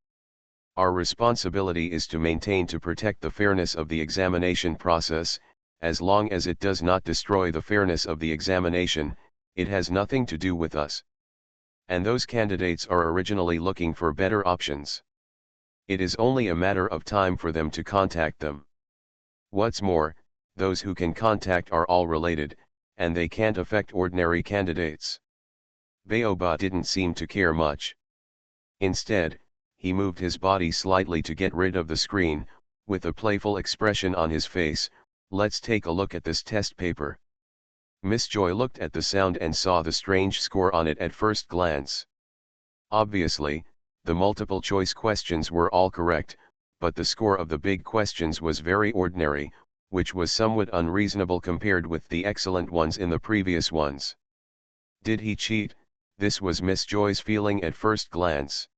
Our responsibility is to maintain to protect the fairness of the examination process. As long as it does not destroy the fairness of the examination, it has nothing to do with us. And those candidates are originally looking for better options. It is only a matter of time for them to contact them. What's more, those who can contact are all related, and they can't affect ordinary candidates." Baoba didn't seem to care much. Instead, he moved his body slightly to get rid of the screen, with a playful expression on his face. "Let's take a look at this test paper." Miss Joy looked at the sound and saw the strange score on it at first glance. Obviously, the multiple choice questions were all correct, but the score of the big questions was very ordinary, which was somewhat unreasonable compared with the excellent ones in the previous ones. Did he cheat? This was Miss Joy's feeling at first glance.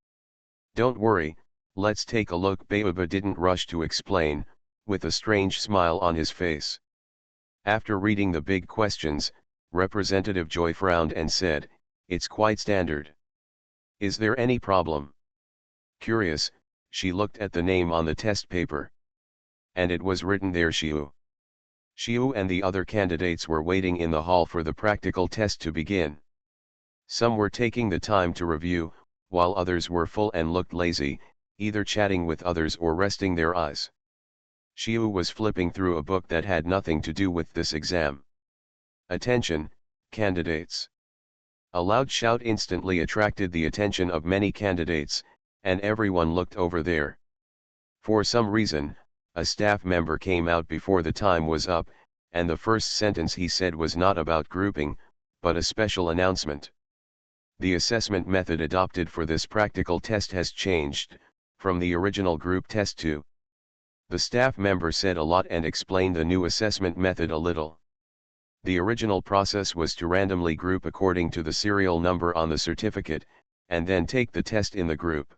"Don't worry, let's take a look." Baoba didn't rush to explain, with a strange smile on his face. After reading the big questions, Representative Joy frowned and said, "It's quite standard. Is there any problem?" Curious, she looked at the name on the test paper. And it was written there Shiu. Shiu and the other candidates were waiting in the hall for the practical test to begin. Some were taking the time to review, while others were full and looked lazy, either chatting with others or resting their eyes. Shiu was flipping through a book that had nothing to do with this exam. "Attention, candidates!" A loud shout instantly attracted the attention of many candidates, and everyone looked over there. For some reason, a staff member came out before the time was up, and the first sentence he said was not about grouping, but a special announcement. The assessment method adopted for this practical test has changed, from the original group test to. The staff member said a lot and explained the new assessment method a little. The original process was to randomly group according to the serial number on the certificate, and then take the test in the group.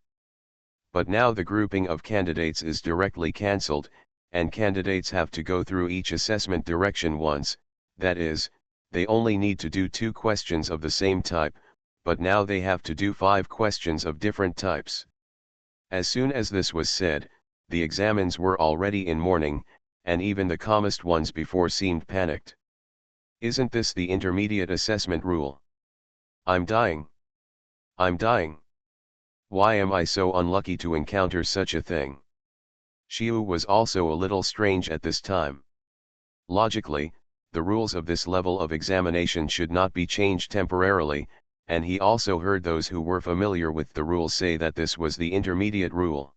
But now the grouping of candidates is directly cancelled, and candidates have to go through each assessment direction once, that is, they only need to do 2 questions of the same type, but now they have to do 5 questions of different types. As soon as this was said, the examines were already in mourning, and even the calmest ones before seemed panicked. Isn't this the intermediate assessment rule? I'm dying. I'm dying. Why am I so unlucky to encounter such a thing? Xiu was also a little strange at this time. Logically, the rules of this level of examination should not be changed temporarily, and he also heard those who were familiar with the rules say that this was the intermediate rule.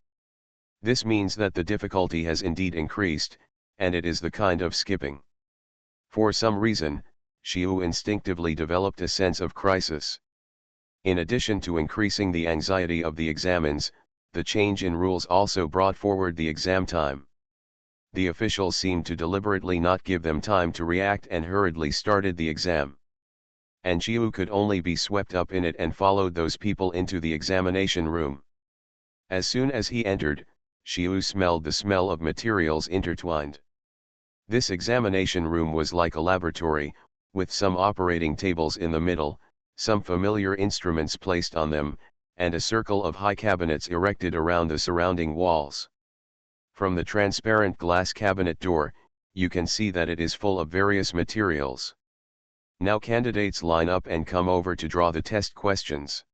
This means that the difficulty has indeed increased, and it is the kind of skipping. For some reason, Xiu instinctively developed a sense of crisis. In addition to increasing the anxiety of the examines, the change in rules also brought forward the exam time. The officials seemed to deliberately not give them time to react and hurriedly started the exam. And Xiu could only be swept up in it and followed those people into the examination room. As soon as he entered, Xiu smelled the smell of materials intertwined. This examination room was like a laboratory, with some operating tables in the middle, some familiar instruments placed on them, and a circle of high cabinets erected around the surrounding walls. From the transparent glass cabinet door, you can see that it is full of various materials. Now candidates line up and come over to draw the test questions.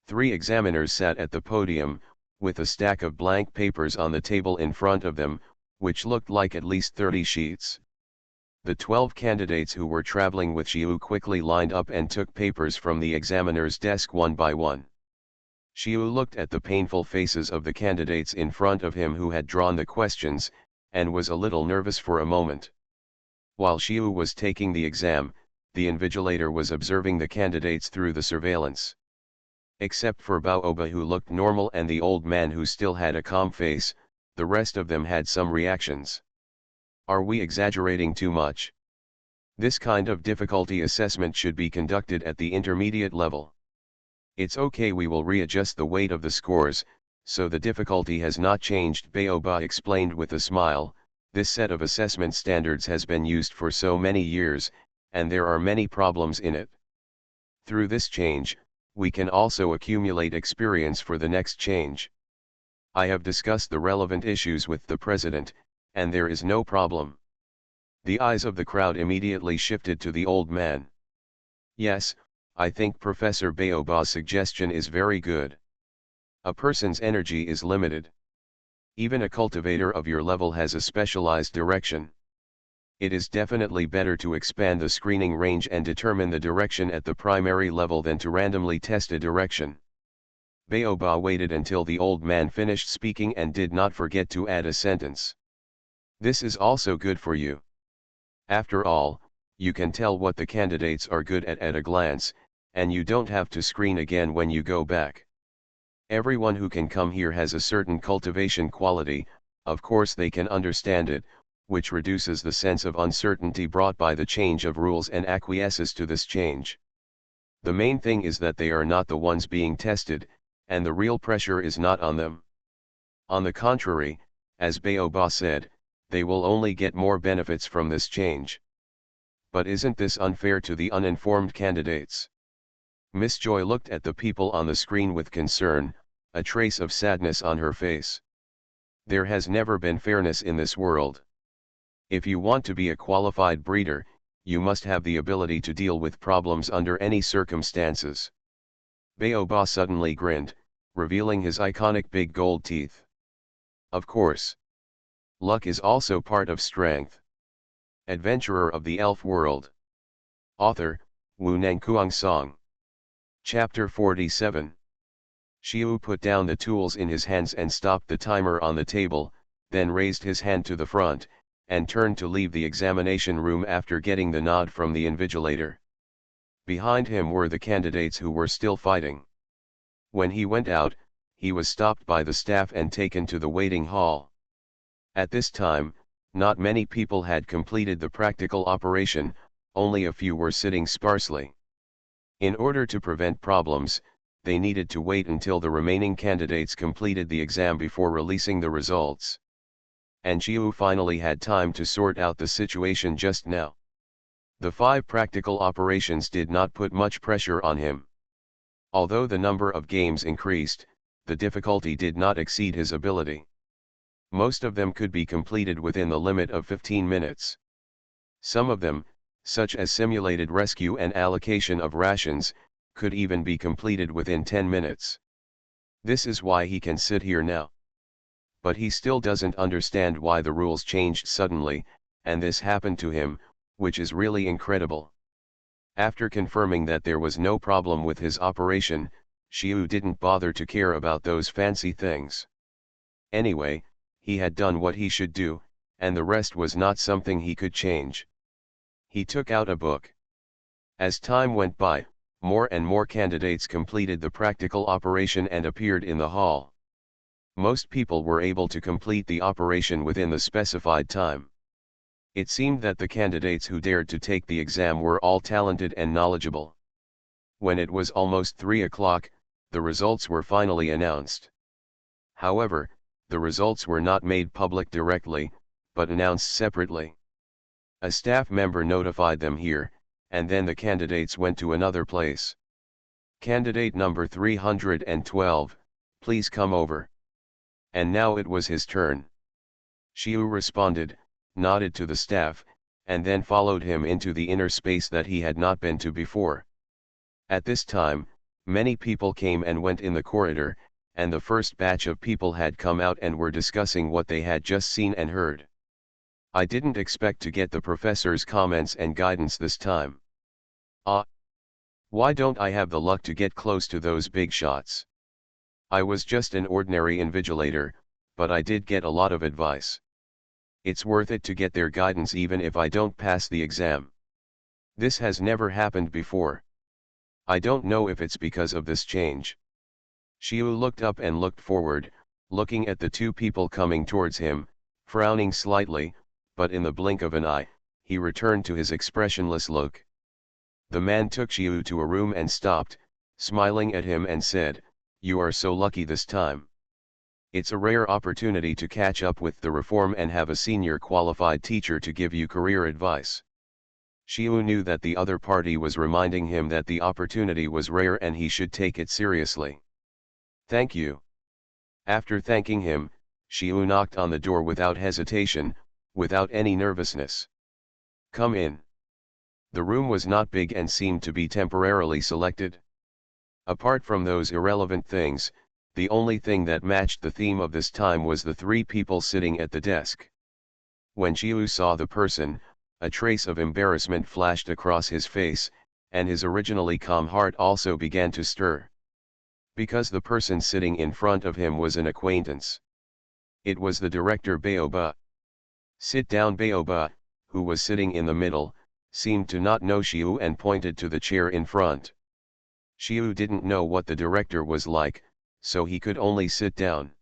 3 examiners sat at the podium, with a stack of blank papers on the table in front of them, which looked like at least 30 sheets. The 12 candidates who were traveling with Xiu quickly lined up and took papers from the examiner's desk one by one. Xiu looked at the painful faces of the candidates in front of him who had drawn the questions, and was a little nervous for a moment. While Xiu was taking the exam, the invigilator was observing the candidates through the surveillance. Except for Baoba, who looked normal, and the old man who still had a calm face, the rest of them had some reactions. Are we exaggerating too much? This kind of difficulty assessment should be conducted at the intermediate level. It's okay, we will readjust the weight of the scores, so the difficulty has not changed, Baoba explained with a smile. This set of assessment standards has been used for so many years, and there are many problems in it. Through this change, we can also accumulate experience for the next change. I have discussed the relevant issues with the president, and there is no problem. The eyes of the crowd immediately shifted to the old man. Yes, I think Professor Baoba's suggestion is very good. A person's energy is limited. Even a cultivator of your level has a specialized direction. It is definitely better to expand the screening range and determine the direction at the primary level than to randomly test a direction. Baoba waited until the old man finished speaking and did not forget to add a sentence. This is also good for you. After all, you can tell what the candidates are good at a glance, and you don't have to screen again when you go back. Everyone who can come here has a certain cultivation quality, of course they can understand it, which reduces the sense of uncertainty brought by the change of rules and acquiesces to this change. The main thing is that they are not the ones being tested, and the real pressure is not on them. On the contrary, as Baoba said, they will only get more benefits from this change. But isn't this unfair to the uninformed candidates? Miss Joy looked at the people on the screen with concern, a trace of sadness on her face. There has never been fairness in this world. If you want to be a qualified breeder, you must have the ability to deal with problems under any circumstances. Baoba suddenly grinned, revealing his iconic big gold teeth. Of course. Luck is also part of strength. Adventurer of the Elf World. Author, Wu Nangkuang Song. Chapter 47. Xiu put down the tools in his hands and stopped the timer on the table, then raised his hand to the front, and turned to leave the examination room after getting the nod from the invigilator. Behind him were the candidates who were still fighting. When he went out, he was stopped by the staff and taken to the waiting hall. At this time, not many people had completed the practical operation, only a few were sitting sparsely. In order to prevent problems, they needed to wait until the remaining candidates completed the exam before releasing the results. And Chiu finally had time to sort out the situation just now. The 5 practical operations did not put much pressure on him. Although the number of games increased, the difficulty did not exceed his ability. Most of them could be completed within the limit of 15 minutes. Some of them, such as simulated rescue and allocation of rations, could even be completed within 10 minutes. This is why he can sit here now. But he still doesn't understand why the rules changed suddenly, and this happened to him, which is really incredible. After confirming that there was no problem with his operation, Xiu didn't bother to care about those fancy things. Anyway, he had done what he should do, and the rest was not something he could change. He took out a book. As time went by, more and more candidates completed the practical operation and appeared in the hall. Most people were able to complete the operation within the specified time. It seemed that the candidates who dared to take the exam were all talented and knowledgeable. When it was almost 3 o'clock, the results were finally announced. However, the results were not made public directly, but announced separately. A staff member notified them here, and then the candidates went to another place. Candidate number 312, please come over. And now it was his turn. Xiu responded, nodded to the staff, and then followed him into the inner space that he had not been to before. At this time, many people came and went in the corridor, and the first batch of people had come out and were discussing what they had just seen and heard. I didn't expect to get the professor's comments and guidance this time. Why don't I have the luck to get close to those big shots? I was just an ordinary invigilator, but I did get a lot of advice. It's worth it to get their guidance even if I don't pass the exam. This has never happened before. I don't know if it's because of this change. Xiu looked up and looked forward, looking at the 2 people coming towards him, frowning slightly, but in the blink of an eye, he returned to his expressionless look. The man took Xiu to a room and stopped, smiling at him and said, "You are so lucky this time. It's a rare opportunity to catch up with the reform and have a senior qualified teacher to give you career advice." Xiu knew that the other party was reminding him that the opportunity was rare and he should take it seriously. "Thank you." After thanking him, Xiu knocked on the door without hesitation, without any nervousness. "Come in." The room was not big and seemed to be temporarily selected. Apart from those irrelevant things, the only thing that matched the theme of this time was the 3 people sitting at the desk. When Xiu saw the person, a trace of embarrassment flashed across his face, and his originally calm heart also began to stir. Because the person sitting in front of him was an acquaintance. It was the director Baoba. "Sit down." Baoba, who was sitting in the middle, seemed to not know Xiu and pointed to the chair in front. Xiu didn't know what the director was like, so he could only sit down.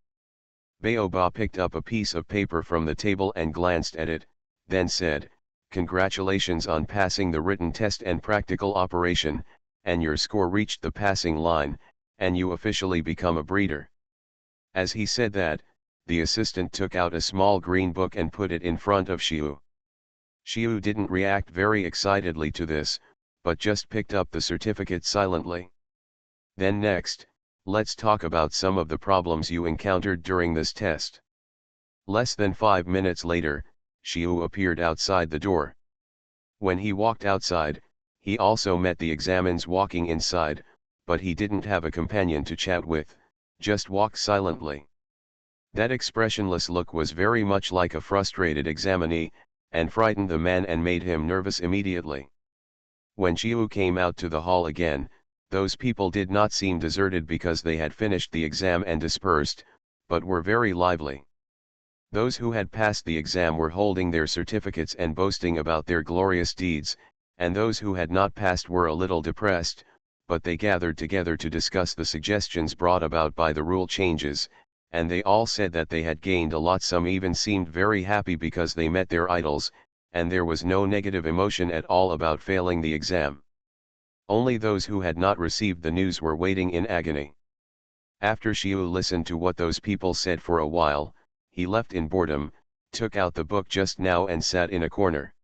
Baoba picked up a piece of paper from the table and glanced at it, then said, "Congratulations on passing the written test and practical operation, and your score reached the passing line, and you officially become a breeder." As he said that, the assistant took out a small green book and put it in front of Xiu. Xiu didn't react very excitedly to this, but just picked up the certificate silently. "Then next, let's talk about some of the problems you encountered during this test." Less than 5 minutes later, Xiu appeared outside the door. When he walked outside, he also met the examines walking inside, but he didn't have a companion to chat with, just walked silently. That expressionless look was very much like a frustrated examinee, and frightened the man and made him nervous immediately. When Xiu came out to the hall again, those people did not seem deserted because they had finished the exam and dispersed, but were very lively. Those who had passed the exam were holding their certificates and boasting about their glorious deeds, and those who had not passed were a little depressed, but they gathered together to discuss the suggestions brought about by the rule changes, and they all said that they had gained a lot. Some even seemed very happy because they met their idols, and there was no negative emotion at all about failing the exam. Only those who had not received the news were waiting in agony. After Xiu listened to what those people said for a while, he left in boredom, took out the book just now and sat in a corner.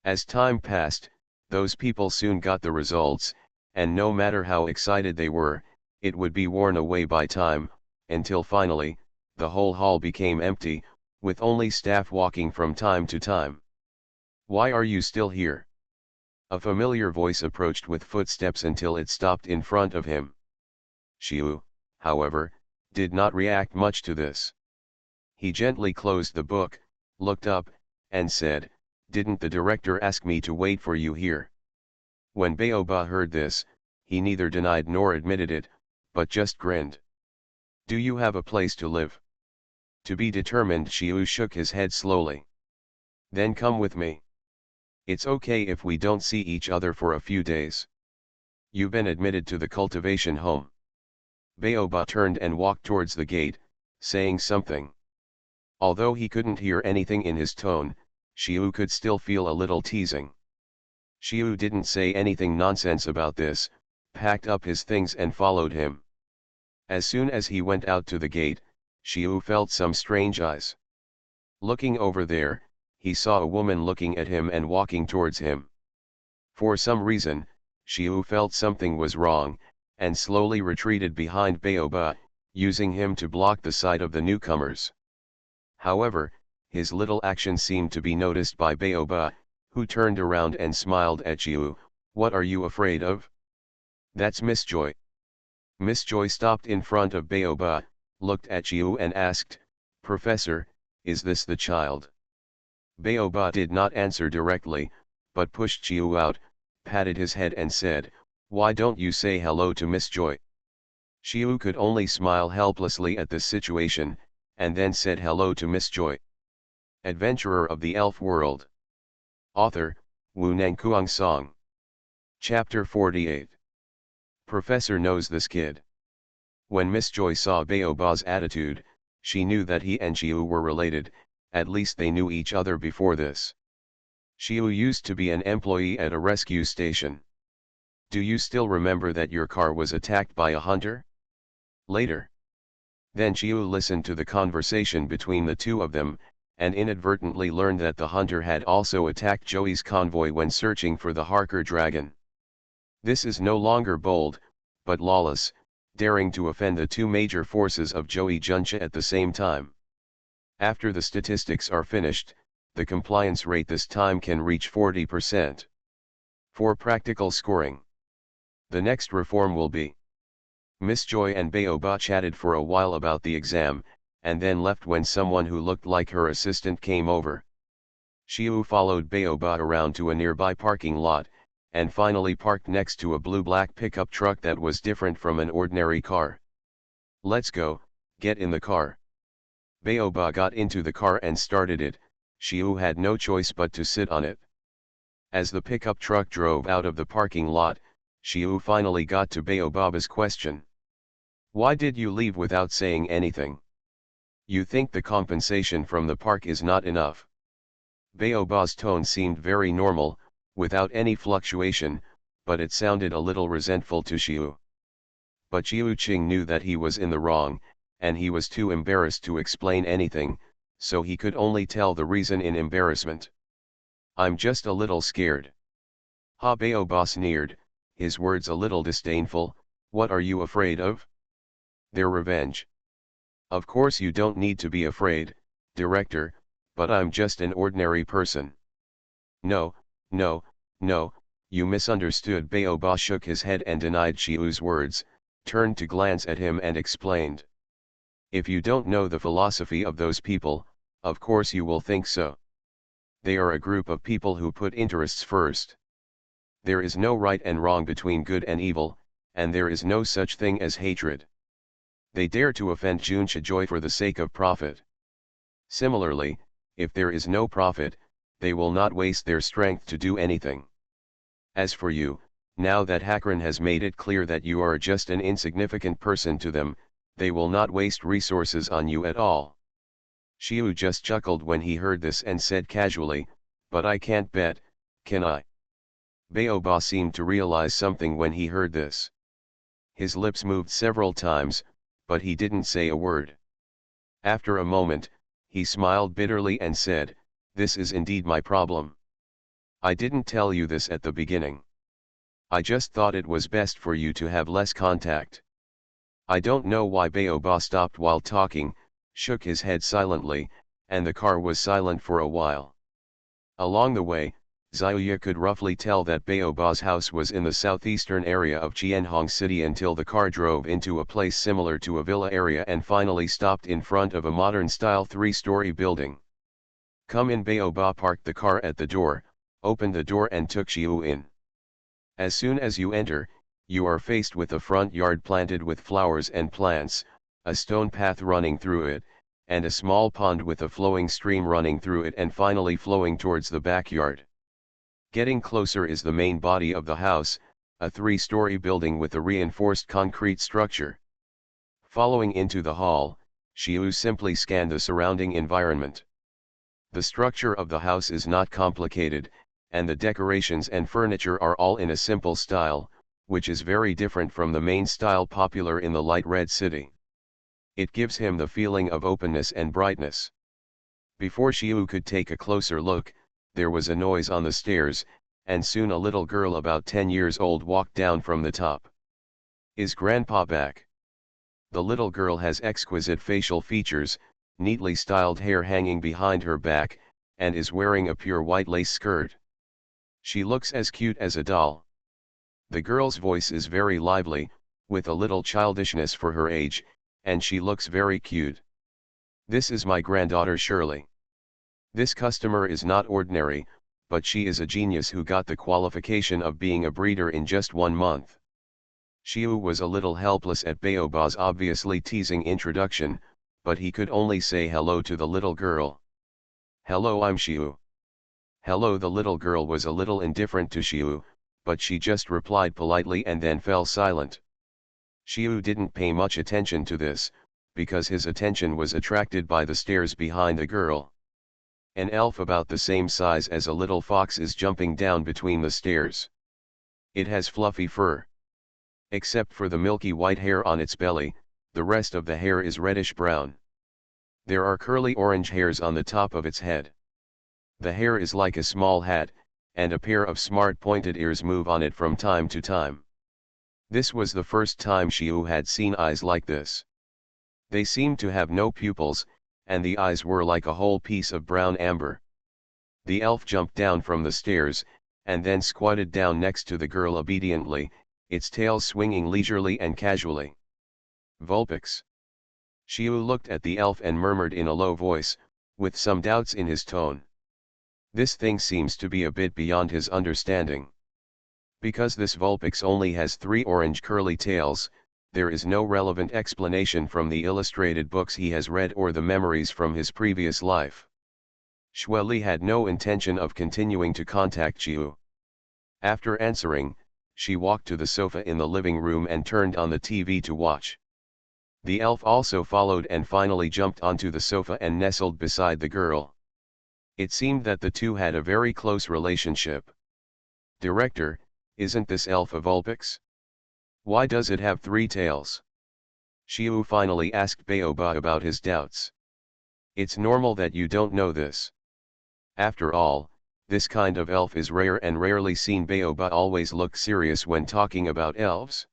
As time passed, those people soon got the results, and no matter how excited they were, it would be worn away by time, until finally, the whole hall became empty, with only staff walking from time to time. "Why are you still here?" A familiar voice approached with footsteps until it stopped in front of him. Xiu, however, did not react much to this. He gently closed the book, looked up, and said, "Didn't the director ask me to wait for you here?" When Baoba heard this, he neither denied nor admitted it, but just grinned. "Do you have a place to live?" To be determined, Xiu shook his head slowly. "Then come with me. It's okay if we don't see each other for a few days. You've been admitted to the cultivation home." Baoba turned and walked towards the gate, saying something. Although he couldn't hear anything in his tone, Xiu could still feel a little teasing. Xiu didn't say anything nonsense about this, packed up his things and followed him. As soon as he went out to the gate, Xiu felt some strange eyes. Looking over there, he saw a woman looking at him and walking towards him. For some reason, Xiu felt something was wrong, and slowly retreated behind Baoba, using him to block the sight of the newcomers. However, his little action seemed to be noticed by Baoba, who turned around and smiled at Xiu. "What are you afraid of?" "That's Miss Joy." Miss Joy stopped in front of Baoba, looked at Xiu and asked, "Professor, is this the child?" Baoba did not answer directly, but pushed Xiu out, patted his head and said, "Why don't you say hello to Miss Joy?" Xiu could only smile helplessly at this situation, and then said hello to Miss Joy. Adventurer of the Elf World. Author, Wu Nangkuang Song. Chapter 48. Professor knows this kid. When Miss Joy saw Baoba's attitude, she knew that he and Xiu were related, at least they knew each other before this. Xiu used to be an employee at a rescue station. "Do you still remember that your car was attacked by a hunter?" Later. Then Xiu listened to the conversation between the two of them, and inadvertently learned that the hunter had also attacked Joey's convoy when searching for the Harker dragon. This is no longer bold, but lawless, daring to offend the two major forces of Joey Juncha at the same time. After the statistics are finished, the compliance rate this time can reach 40%. For practical scoring, the next reform will be. Miss Joy and Baoba chatted for a while about the exam, and then left when someone who looked like her assistant came over. Xiu followed Baoba around to a nearby parking lot, and finally parked next to a blue-black pickup truck that was different from an ordinary car. "Let's go, get in the car." Baoba got into the car and started it. Xiu had no choice but to sit on it. As the pickup truck drove out of the parking lot, Xiu finally got to Baoba's question. "Why did you leave without saying anything? You think the compensation from the park is not enough?" Baoba's tone seemed very normal, without any fluctuation, but it sounded a little resentful to Xiu. But Xiu Qing knew that he was in the wrong, and he was too embarrassed to explain anything, so he could only tell the reason in embarrassment. "I'm just a little scared." Ha! Baoba sneered, his words a little disdainful. "What are you afraid of?" "Their revenge." "Of course you don't need to be afraid, Director, but I'm just an ordinary person." "No, no, no, you misunderstood." Baoba shook his head and denied Xiu's words, turned to glance at him and explained. "If you don't know the philosophy of those people, of course you will think so. They are a group of people who put interests first. There is no right and wrong between good and evil, and there is no such thing as hatred. They dare to offend Juncha Joy for the sake of profit. Similarly, if there is no profit, they will not waste their strength to do anything. As for you, now that Hakran has made it clear that you are just an insignificant person to them, they will not waste resources on you at all." Xiu just chuckled when he heard this and said casually, But I can't bet, can I? Baoba seemed to realize something when he heard this. His lips moved several times, but he didn't say a word. After a moment, he smiled bitterly and said, "This is indeed my problem. I didn't tell you this at the beginning. I just thought it was best for you to have less contact." I don't know why Baoba stopped while talking, shook his head silently, and the car was silent for a while. Along the way, Xiaoya could roughly tell that Baoba's house was in the southeastern area of Qianhong City until the car drove into a place similar to a villa area and finally stopped in front of a modern-style three-story building. "Come in." Baoba parked the car at the door, opened the door and took Xiu in. "As soon as you enter, you are faced with a front yard planted with flowers and plants, a stone path running through it, and a small pond with a flowing stream running through it and finally flowing towards the backyard. Getting closer is the main body of the house, a three-story building with a reinforced concrete structure." Following into the hall, Xiu simply scanned the surrounding environment. The structure of the house is not complicated, and the decorations and furniture are all in a simple style, which is very different from the main style popular in the light red city. It gives him the feeling of openness and brightness. Before Xiu could take a closer look, there was a noise on the stairs, and soon a little girl about 10 years old walked down from the top. "Is Grandpa back?" The little girl has exquisite facial features, neatly styled hair hanging behind her back, and is wearing a pure white lace skirt. She looks as cute as a doll. The girl's voice is very lively, with a little childishness for her age, and she looks very cute. "This is my granddaughter Shirley. This customer is not ordinary, but she is a genius who got the qualification of being a breeder in just 1 month." Xiu was a little helpless at Baoba's obviously teasing introduction, but he could only say hello to the little girl. "Hello, I'm Xiu." "Hello." The little girl was a little indifferent to Xiu, but she just replied politely and then fell silent. Xiu didn't pay much attention to this, because his attention was attracted by the stairs behind the girl. An elf about the same size as a little fox is jumping down between the stairs. It has fluffy fur. Except for the milky white hair on its belly, the rest of the hair is reddish-brown. There are curly orange hairs on the top of its head. The hair is like a small hat, and a pair of smart pointed ears move on it from time to time. This was the first time Xiu had seen eyes like this. They seemed to have no pupils, and the eyes were like a whole piece of brown amber. The elf jumped down from the stairs, and then squatted down next to the girl obediently, its tail swinging leisurely and casually. "Vulpix." Xiu looked at the elf and murmured in a low voice, with some doubts in his tone. This thing seems to be a bit beyond his understanding. Because this Vulpix only has 3 orange curly tails, there is no relevant explanation from the illustrated books he has read or the memories from his previous life. Xueli had no intention of continuing to contact Xiu. After answering, she walked to the sofa in the living room and turned on the TV to watch. The elf also followed and finally jumped onto the sofa and nestled beside the girl. It seemed that the two had a very close relationship. "Director, isn't this elf a Vulpix? Why does it have 3 tails?" Xiu finally asked Baoba about his doubts. "It's normal that you don't know this. After all, this kind of elf is rare and rarely seen." Baoba always looked serious when talking about elves.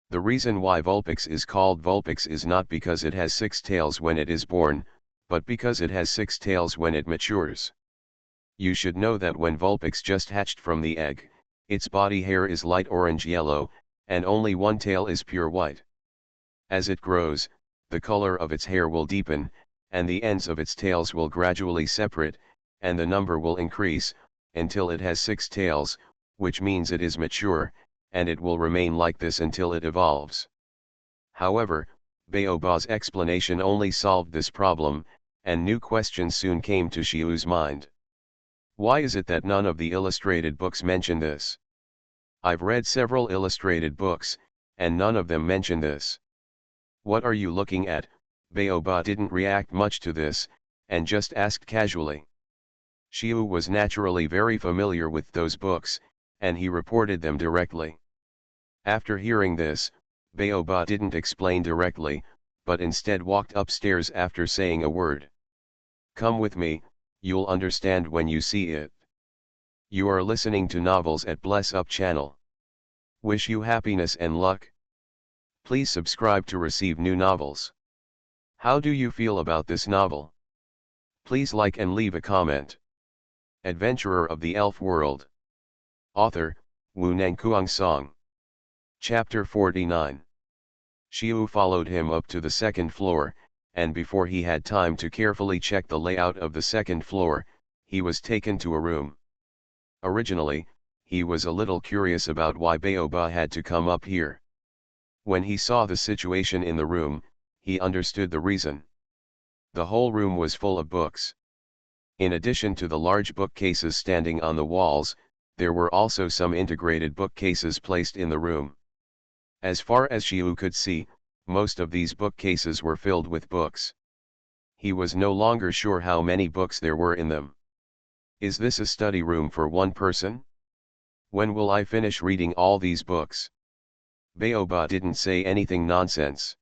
"The reason why Vulpix is called Vulpix is not because it has 6 tails when it is born, but because it has 6 tails when it matures. You should know that when Vulpix just hatched from the egg, its body hair is light orange-yellow, and only one tail is pure white. As it grows, the color of its hair will deepen, and the ends of its tails will gradually separate, and the number will increase, until it has 6 tails, which means it is mature, and it will remain like this until it evolves." However, Baoba's explanation only solved this problem, and new questions soon came to Xiu's mind. "Why is it that none of the illustrated books mention this? I've read several illustrated books, and none of them mention this. What are you looking at?" Baoba didn't react much to this, and just asked casually. Xiu was naturally very familiar with those books, and he reported them directly. After hearing this, Baoba didn't explain directly, but instead walked upstairs after saying a word. "Come with me, you'll understand when you see it." You are listening to Novels at Bless Up channel. Wish you happiness and luck. Please subscribe to receive new novels. How do you feel about this novel? Please like and leave a comment. Adventurer of the Elf World. Author, Wu Nangkuang Song. Chapter 49. Xiu followed him up to the second floor, and before he had time to carefully check the layout of the second floor, he was taken to a room. Originally, he was a little curious about why Baoba had to come up here. When he saw the situation in the room, he understood the reason. The whole room was full of books. In addition to the large bookcases standing on the walls, there were also some integrated bookcases placed in the room. As far as Xiu could see, most of these bookcases were filled with books. He was no longer sure how many books there were in them. Is this a study room for one person? When will I finish reading all these books? Baoba didn't say anything nonsense.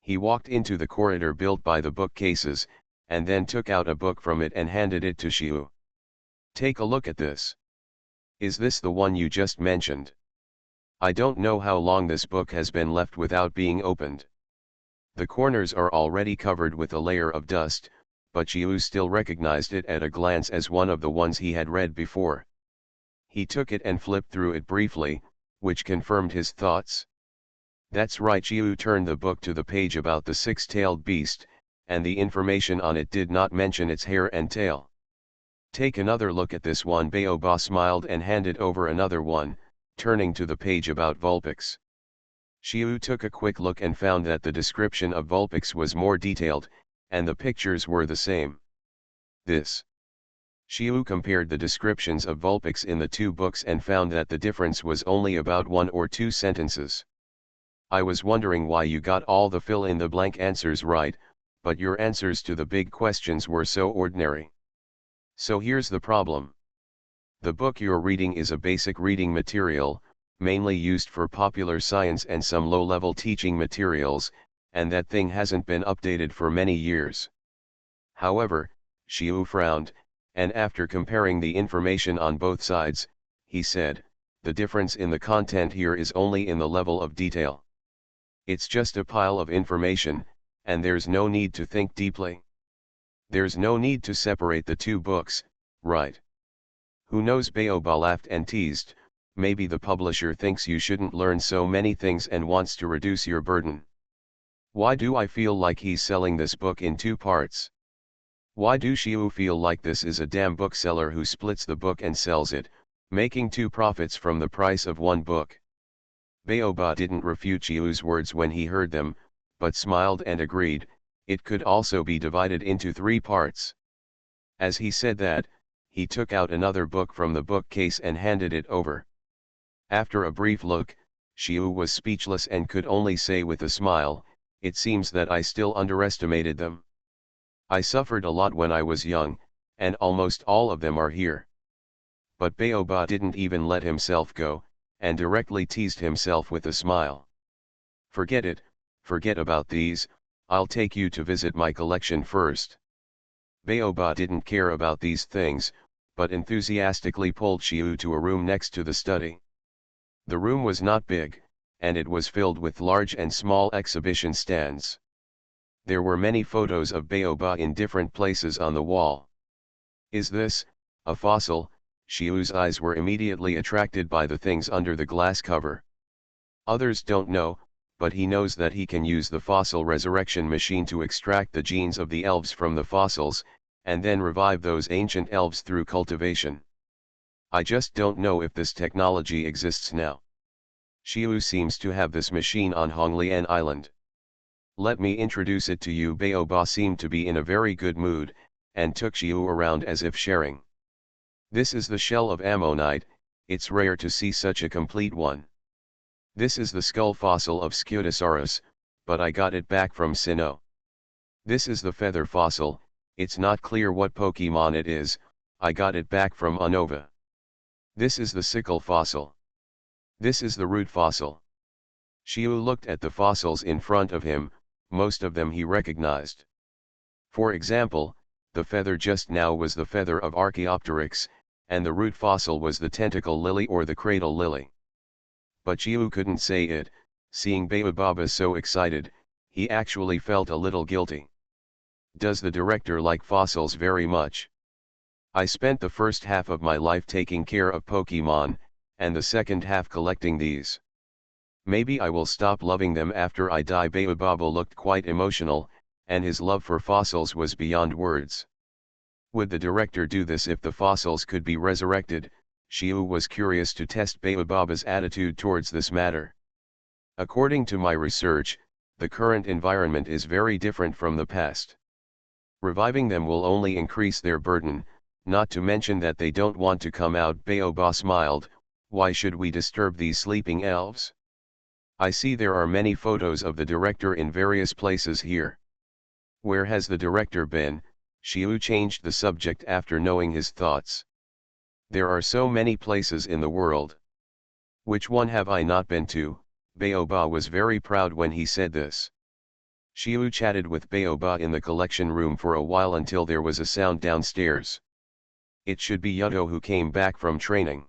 He walked into the corridor built by the bookcases, and then took out a book from it and handed it to Xiu. Take a look at this. Is this the one you just mentioned? I don't know how long this book has been left without being opened. The corners are already covered with a layer of dust, but Xiu still recognized it at a glance as one of the ones he had read before. He took it and flipped through it briefly, which confirmed his thoughts. That's right. Xiu turned the book to the page about the six-tailed beast, and the information on it did not mention its hair and tail. Take another look at this one. Baoba smiled and handed over another one, turning to the page about Vulpix. Xiu took a quick look and found that the description of Vulpix was more detailed, and the pictures were the same. Xiu compared the descriptions of Vulpix in the two books and found that the difference was only about 1 or 2 sentences. I was wondering why you got all the fill-in-the-blank answers right, but your answers to the big questions were so ordinary. So here's the problem. The book you're reading is a basic reading material, mainly used for popular science and some low-level teaching materials, and that thing hasn't been updated for many years. However, Xiu frowned, and after comparing the information on both sides, he said, the difference in the content here is only in the level of detail. It's just a pile of information, and there's no need to think deeply. There's no need to separate the two books, right? Who knows? Baoba laughed and teased, maybe the publisher thinks you shouldn't learn so many things and wants to reduce your burden. Why do I feel like he's selling this book in 2 parts? Why do Xiu feel like this is a damn bookseller who splits the book and sells it, making 2 profits from the price of 1 book? Baoba didn't refute Xiu's words when he heard them, but smiled and agreed, it could also be divided into 3 parts. As he said that, he took out another book from the bookcase and handed it over. After a brief look, Xiu was speechless and could only say with a smile, it seems that I still underestimated them. I suffered a lot when I was young, and almost all of them are here. But Baoba didn't even let himself go, and directly teased himself with a smile. Forget it, forget about these, I'll take you to visit my collection first. Baoba didn't care about these things, but enthusiastically pulled Xiu to a room next to the study. The room was not big, and it was filled with large and small exhibition stands. There were many photos of Baoba in different places on the wall. Is this a fossil? Xiu's eyes were immediately attracted by the things under the glass cover. Others don't know, but he knows that he can use the fossil resurrection machine to extract the genes of the elves from the fossils, and then revive those ancient elves through cultivation. I just don't know if this technology exists now. Xiu seems to have this machine on Honglian Island. Let me introduce it to you. Baoba seemed to be in a very good mood, and took Xiu around as if sharing. This is the shell of ammonite, it's rare to see such a complete one. This is the skull fossil of Scutosaurus, but I got it back from Sinnoh. This is the feather fossil, it's not clear what Pokemon it is, I got it back from Unova. This is the sickle fossil. This is the root fossil. Xiu looked at the fossils in front of him, most of them he recognized. For example, the feather just now was the feather of Archaeopteryx, and the root fossil was the tentacle lily or the cradle lily. But Xiu couldn't say it. Seeing Baobaba so excited, he actually felt a little guilty. Does the director like fossils very much? I spent the first half of my life taking care of Pokemon, and the second half collecting these. Maybe I will stop loving them after I die. Baobaba looked quite emotional, and his love for fossils was beyond words. Would the director do this if the fossils could be resurrected? Xiu was curious to test Baobaba's attitude towards this matter. According to my research, the current environment is very different from the past. Reviving them will only increase their burden, not to mention that they don't want to come out. Baobaba smiled. Why should we disturb these sleeping elves? I see there are many photos of the director in various places here. Where has the director been? Xiu changed the subject after knowing his thoughts. There are so many places in the world. Which one have I not been to? Baobaba was very proud when he said this. Xiu chatted with Baobaba in the collection room for a while until there was a sound downstairs. It should be Yuto who came back from training.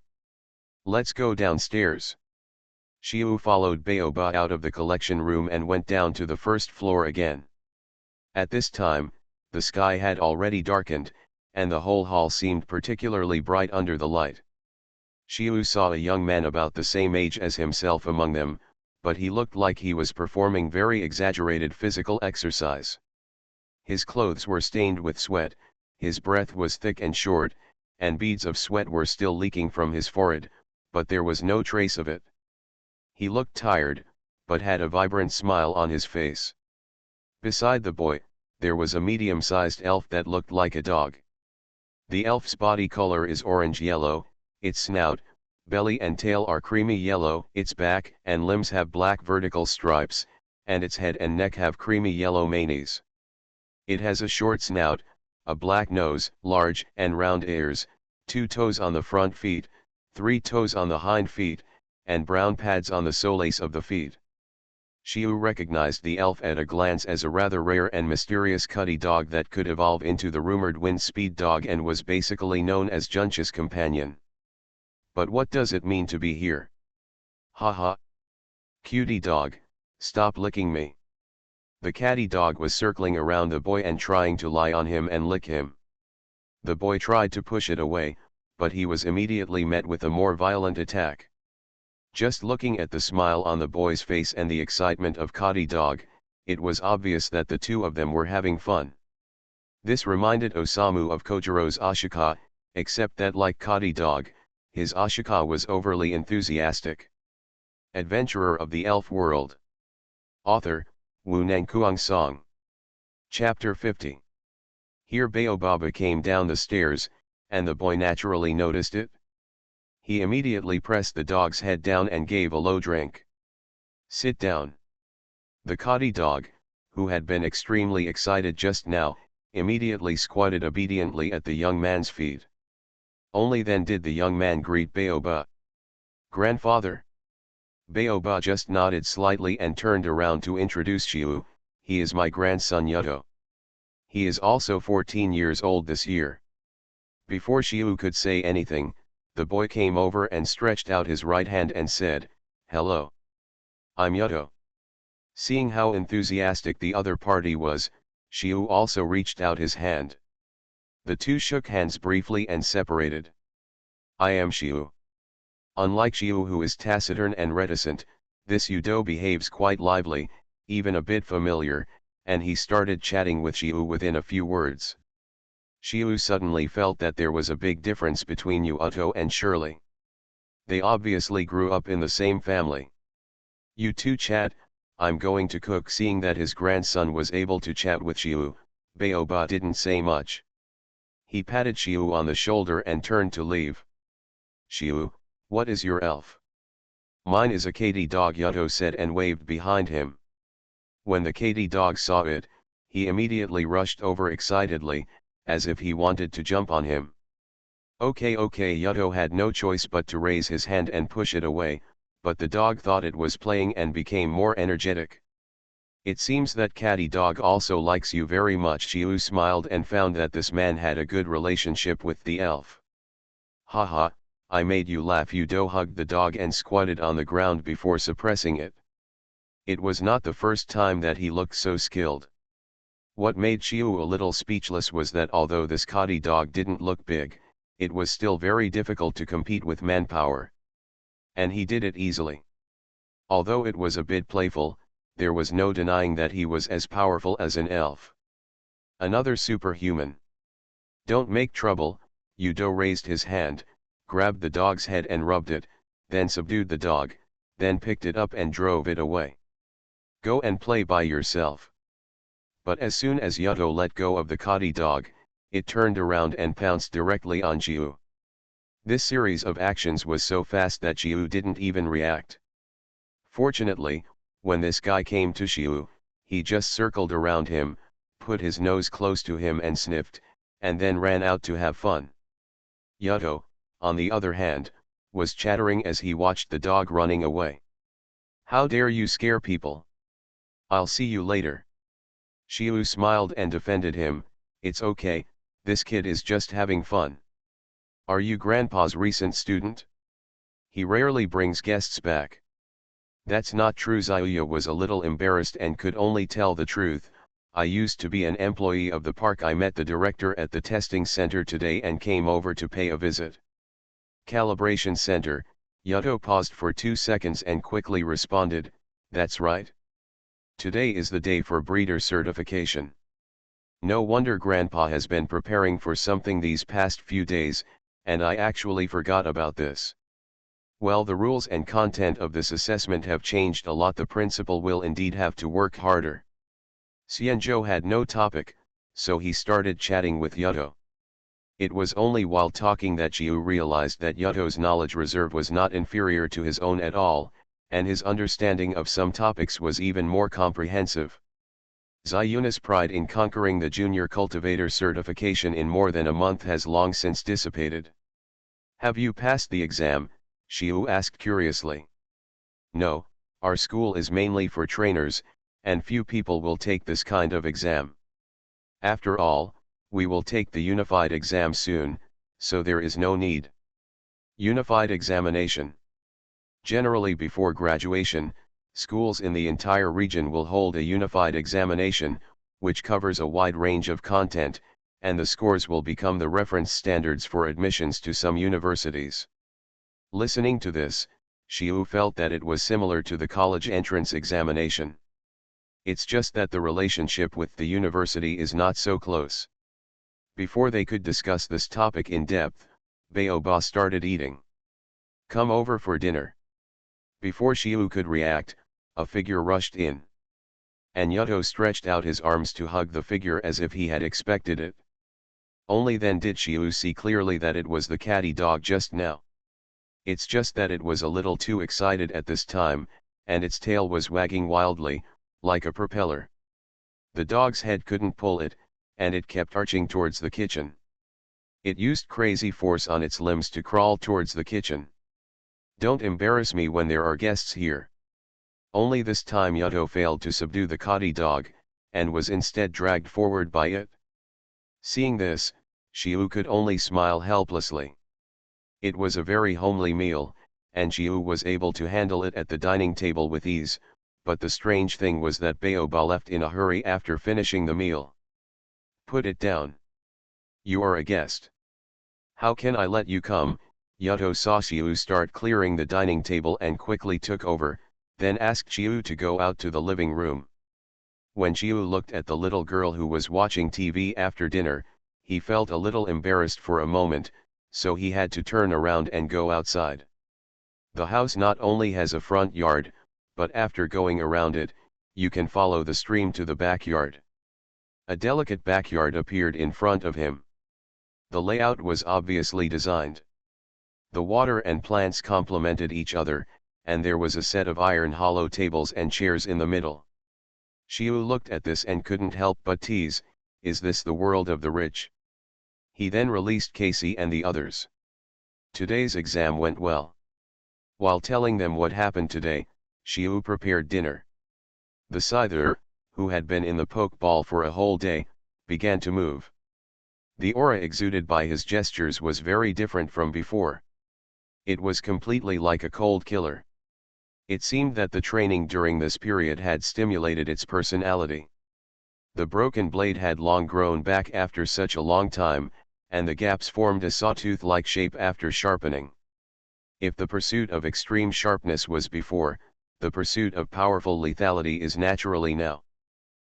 Let's go downstairs. Xiu followed Baobaba out of the collection room and went down to the first floor again. At this time, the sky had already darkened, and the whole hall seemed particularly bright under the light. Xiu saw a young man about the same age as himself among them, but he looked like he was performing very exaggerated physical exercise. His clothes were stained with sweat, his breath was thick and short, and beads of sweat were still leaking from his forehead, but there was no trace of it. He looked tired, but had a vibrant smile on his face. Beside the boy, there was a medium-sized elf that looked like a dog. The elf's body color is orange-yellow, its snout, belly and tail are creamy yellow, its back and limbs have black vertical stripes, and its head and neck have creamy yellow manes. It has a short snout, a black nose, large and round ears, 2 toes on the front feet, 3 toes on the hind feet, and brown pads on the soles of the feet. Xiu recognized the elf at a glance as a rather rare and mysterious cutty dog that could evolve into the rumored wind speed dog and was basically known as Junchi's companion. But what does it mean to be here? Haha. Cutie dog, stop licking me. The catty dog was circling around the boy and trying to lie on him and lick him. The boy tried to push it away, but he was immediately met with a more violent attack. Just looking at the smile on the boy's face and the excitement of Catty Dog, it was obvious that the two of them were having fun. This reminded Osamu of Kojiro's Ashika, except that like Catty Dog, his Ashika was overly enthusiastic. Adventurer of the Elf World. Author, Wu Nangkuang Song. Chapter 50. Here Baobaba came down the stairs, and the boy naturally noticed it. He immediately pressed the dog's head down and gave a low drink. Sit down. The Catty Dog, who had been extremely excited just now, immediately squatted obediently at the young man's feet. Only then did the young man greet Baobaba. Grandfather? Baobaba just nodded slightly and turned around to introduce Xiu. He is my grandson Yuto. He is also 14 years old this year. Before Xiu could say anything, the boy came over and stretched out his right hand and said, "Hello. I'm Yuto." Seeing how enthusiastic the other party was, Xiu also reached out his hand. The two shook hands briefly and separated. I am Xiu. Unlike Xiu, who is taciturn and reticent, this Yuto behaves quite lively, even a bit familiar, and he started chatting with Xiu within a few words. Xiu suddenly felt that there was a big difference between Yuto and Shirley. They obviously grew up in the same family. You two chat, I'm going to cook. Seeing that his grandson was able to chat with Xiu, Baobaba didn't say much. He patted Xiu on the shoulder and turned to leave. Xiu, what is your elf? Mine is a Catty Dog, Yuto said and waved behind him. When the Catty Dog saw it, he immediately rushed over excitedly, as if he wanted to jump on him. Okay, Yuto had no choice but to raise his hand and push it away, but the dog thought it was playing and became more energetic. It seems that catty dog also likes you very much. Xiu smiled and found that this man had a good relationship with the elf. Haha, I made you laugh. Yuto hugged the dog and squatted on the ground before suppressing it. It was not the first time that he looked so skilled. What made Xiu a little speechless was that although this catty dog didn't look big, it was still very difficult to compete with manpower. And he did it easily. Although it was a bit playful, there was no denying that he was as powerful as an elf. Another superhuman. Don't make trouble. Yuto raised his hand, grabbed the dog's head and rubbed it, then subdued the dog, then picked it up and drove it away. Go and play by yourself. But as soon as Yuto let go of the catty dog, it turned around and pounced directly on Xiu. This series of actions was so fast that Xiu didn't even react. Fortunately, when this guy came to Xiu, he just circled around him, put his nose close to him and sniffed, and then ran out to have fun. Yuto, on the other hand, was chattering as he watched the dog running away. How dare you scare people? I'll see you later. Xiu smiled and defended him. It's okay, this kid is just having fun. Are you Grandpa's recent student? He rarely brings guests back. That's not true. Xiuya was a little embarrassed and could only tell the truth. I used to be an employee of the park. I met the director at the testing center today and came over to pay a visit. Calibration center. Yuto paused for 2 seconds and quickly responded, that's right. Today is the day for breeder certification. No wonder Grandpa has been preparing for something these past few days, and I actually forgot about this. Well, the rules and content of this assessment have changed a lot. The principal will indeed have to work harder. Xianzhou had no topic, so he started chatting with Yuto. It was only while talking that Xiu realized that Yuto's knowledge reserve was not inferior to his own at all, and his understanding of some topics was even more comprehensive. Xiuna's pride in conquering the junior cultivator certification in more than a month has long since dissipated. Have you passed the exam? Xiu asked curiously. No, our school is mainly for trainers, and few people will take this kind of exam. After all, we will take the unified exam soon, so there is no need. Unified examination. Generally before graduation, schools in the entire region will hold a unified examination, which covers a wide range of content, and the scores will become the reference standards for admissions to some universities. Listening to this, Xiu felt that it was similar to the college entrance examination. It's just that the relationship with the university is not so close. Before they could discuss this topic in depth, Baoba started eating. Come over for dinner. Before Xiu could react, a figure rushed in. And Yuto stretched out his arms to hug the figure as if he had expected it. Only then did Xiu see clearly that it was the catty dog just now. It's just that it was a little too excited at this time, and its tail was wagging wildly, like a propeller. The dog's head couldn't pull it, and it kept arching towards the kitchen. It used crazy force on its limbs to crawl towards the kitchen. Don't embarrass me when there are guests here. Only this time Yuto failed to subdue the catty dog, and was instead dragged forward by it. Seeing this, Xiu could only smile helplessly. It was a very homely meal, and Xiu was able to handle it at the dining table with ease, but the strange thing was that Baoba left in a hurry after finishing the meal. Put it down. You are a guest. How can I let you come? Yuto saw Xiu start clearing the dining table and quickly took over, then asked Xiu to go out to the living room. When Xiu looked at the little girl who was watching TV after dinner, he felt a little embarrassed for a moment, so he had to turn around and go outside. The house not only has a front yard, but after going around it, you can follow the stream to the backyard. A delicate backyard appeared in front of him. The layout was obviously designed. The water and plants complemented each other, and there was a set of iron hollow tables and chairs in the middle. Xiu looked at this and couldn't help but tease, is this the world of the rich? He then released Casey and the others. Today's exam went well. While telling them what happened today, Xiu prepared dinner. The scyther, who had been in the pokeball for a whole day, began to move. The aura exuded by his gestures was very different from before. It was completely like a cold killer. It seemed that the training during this period had stimulated its personality. The broken blade had long grown back after such a long time, and the gaps formed a sawtooth-like shape after sharpening. If the pursuit of extreme sharpness was before, the pursuit of powerful lethality is naturally now.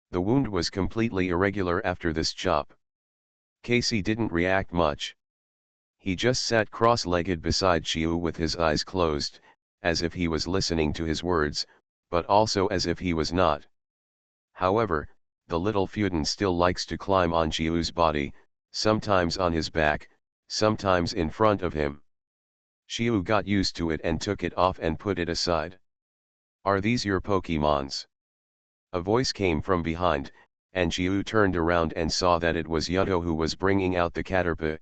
The wound was completely irregular after this chop. Casey didn't react much. He just sat cross-legged beside Xiu with his eyes closed, as if he was listening to his words, but also as if he was not. However, the little Fudan still likes to climb on Xiu's body, sometimes on his back, sometimes in front of him. Xiu got used to it and took it off and put it aside. "Are these your Pokemons?" A voice came from behind, and Xiu turned around and saw that it was Yuto who was bringing out the Caterpie.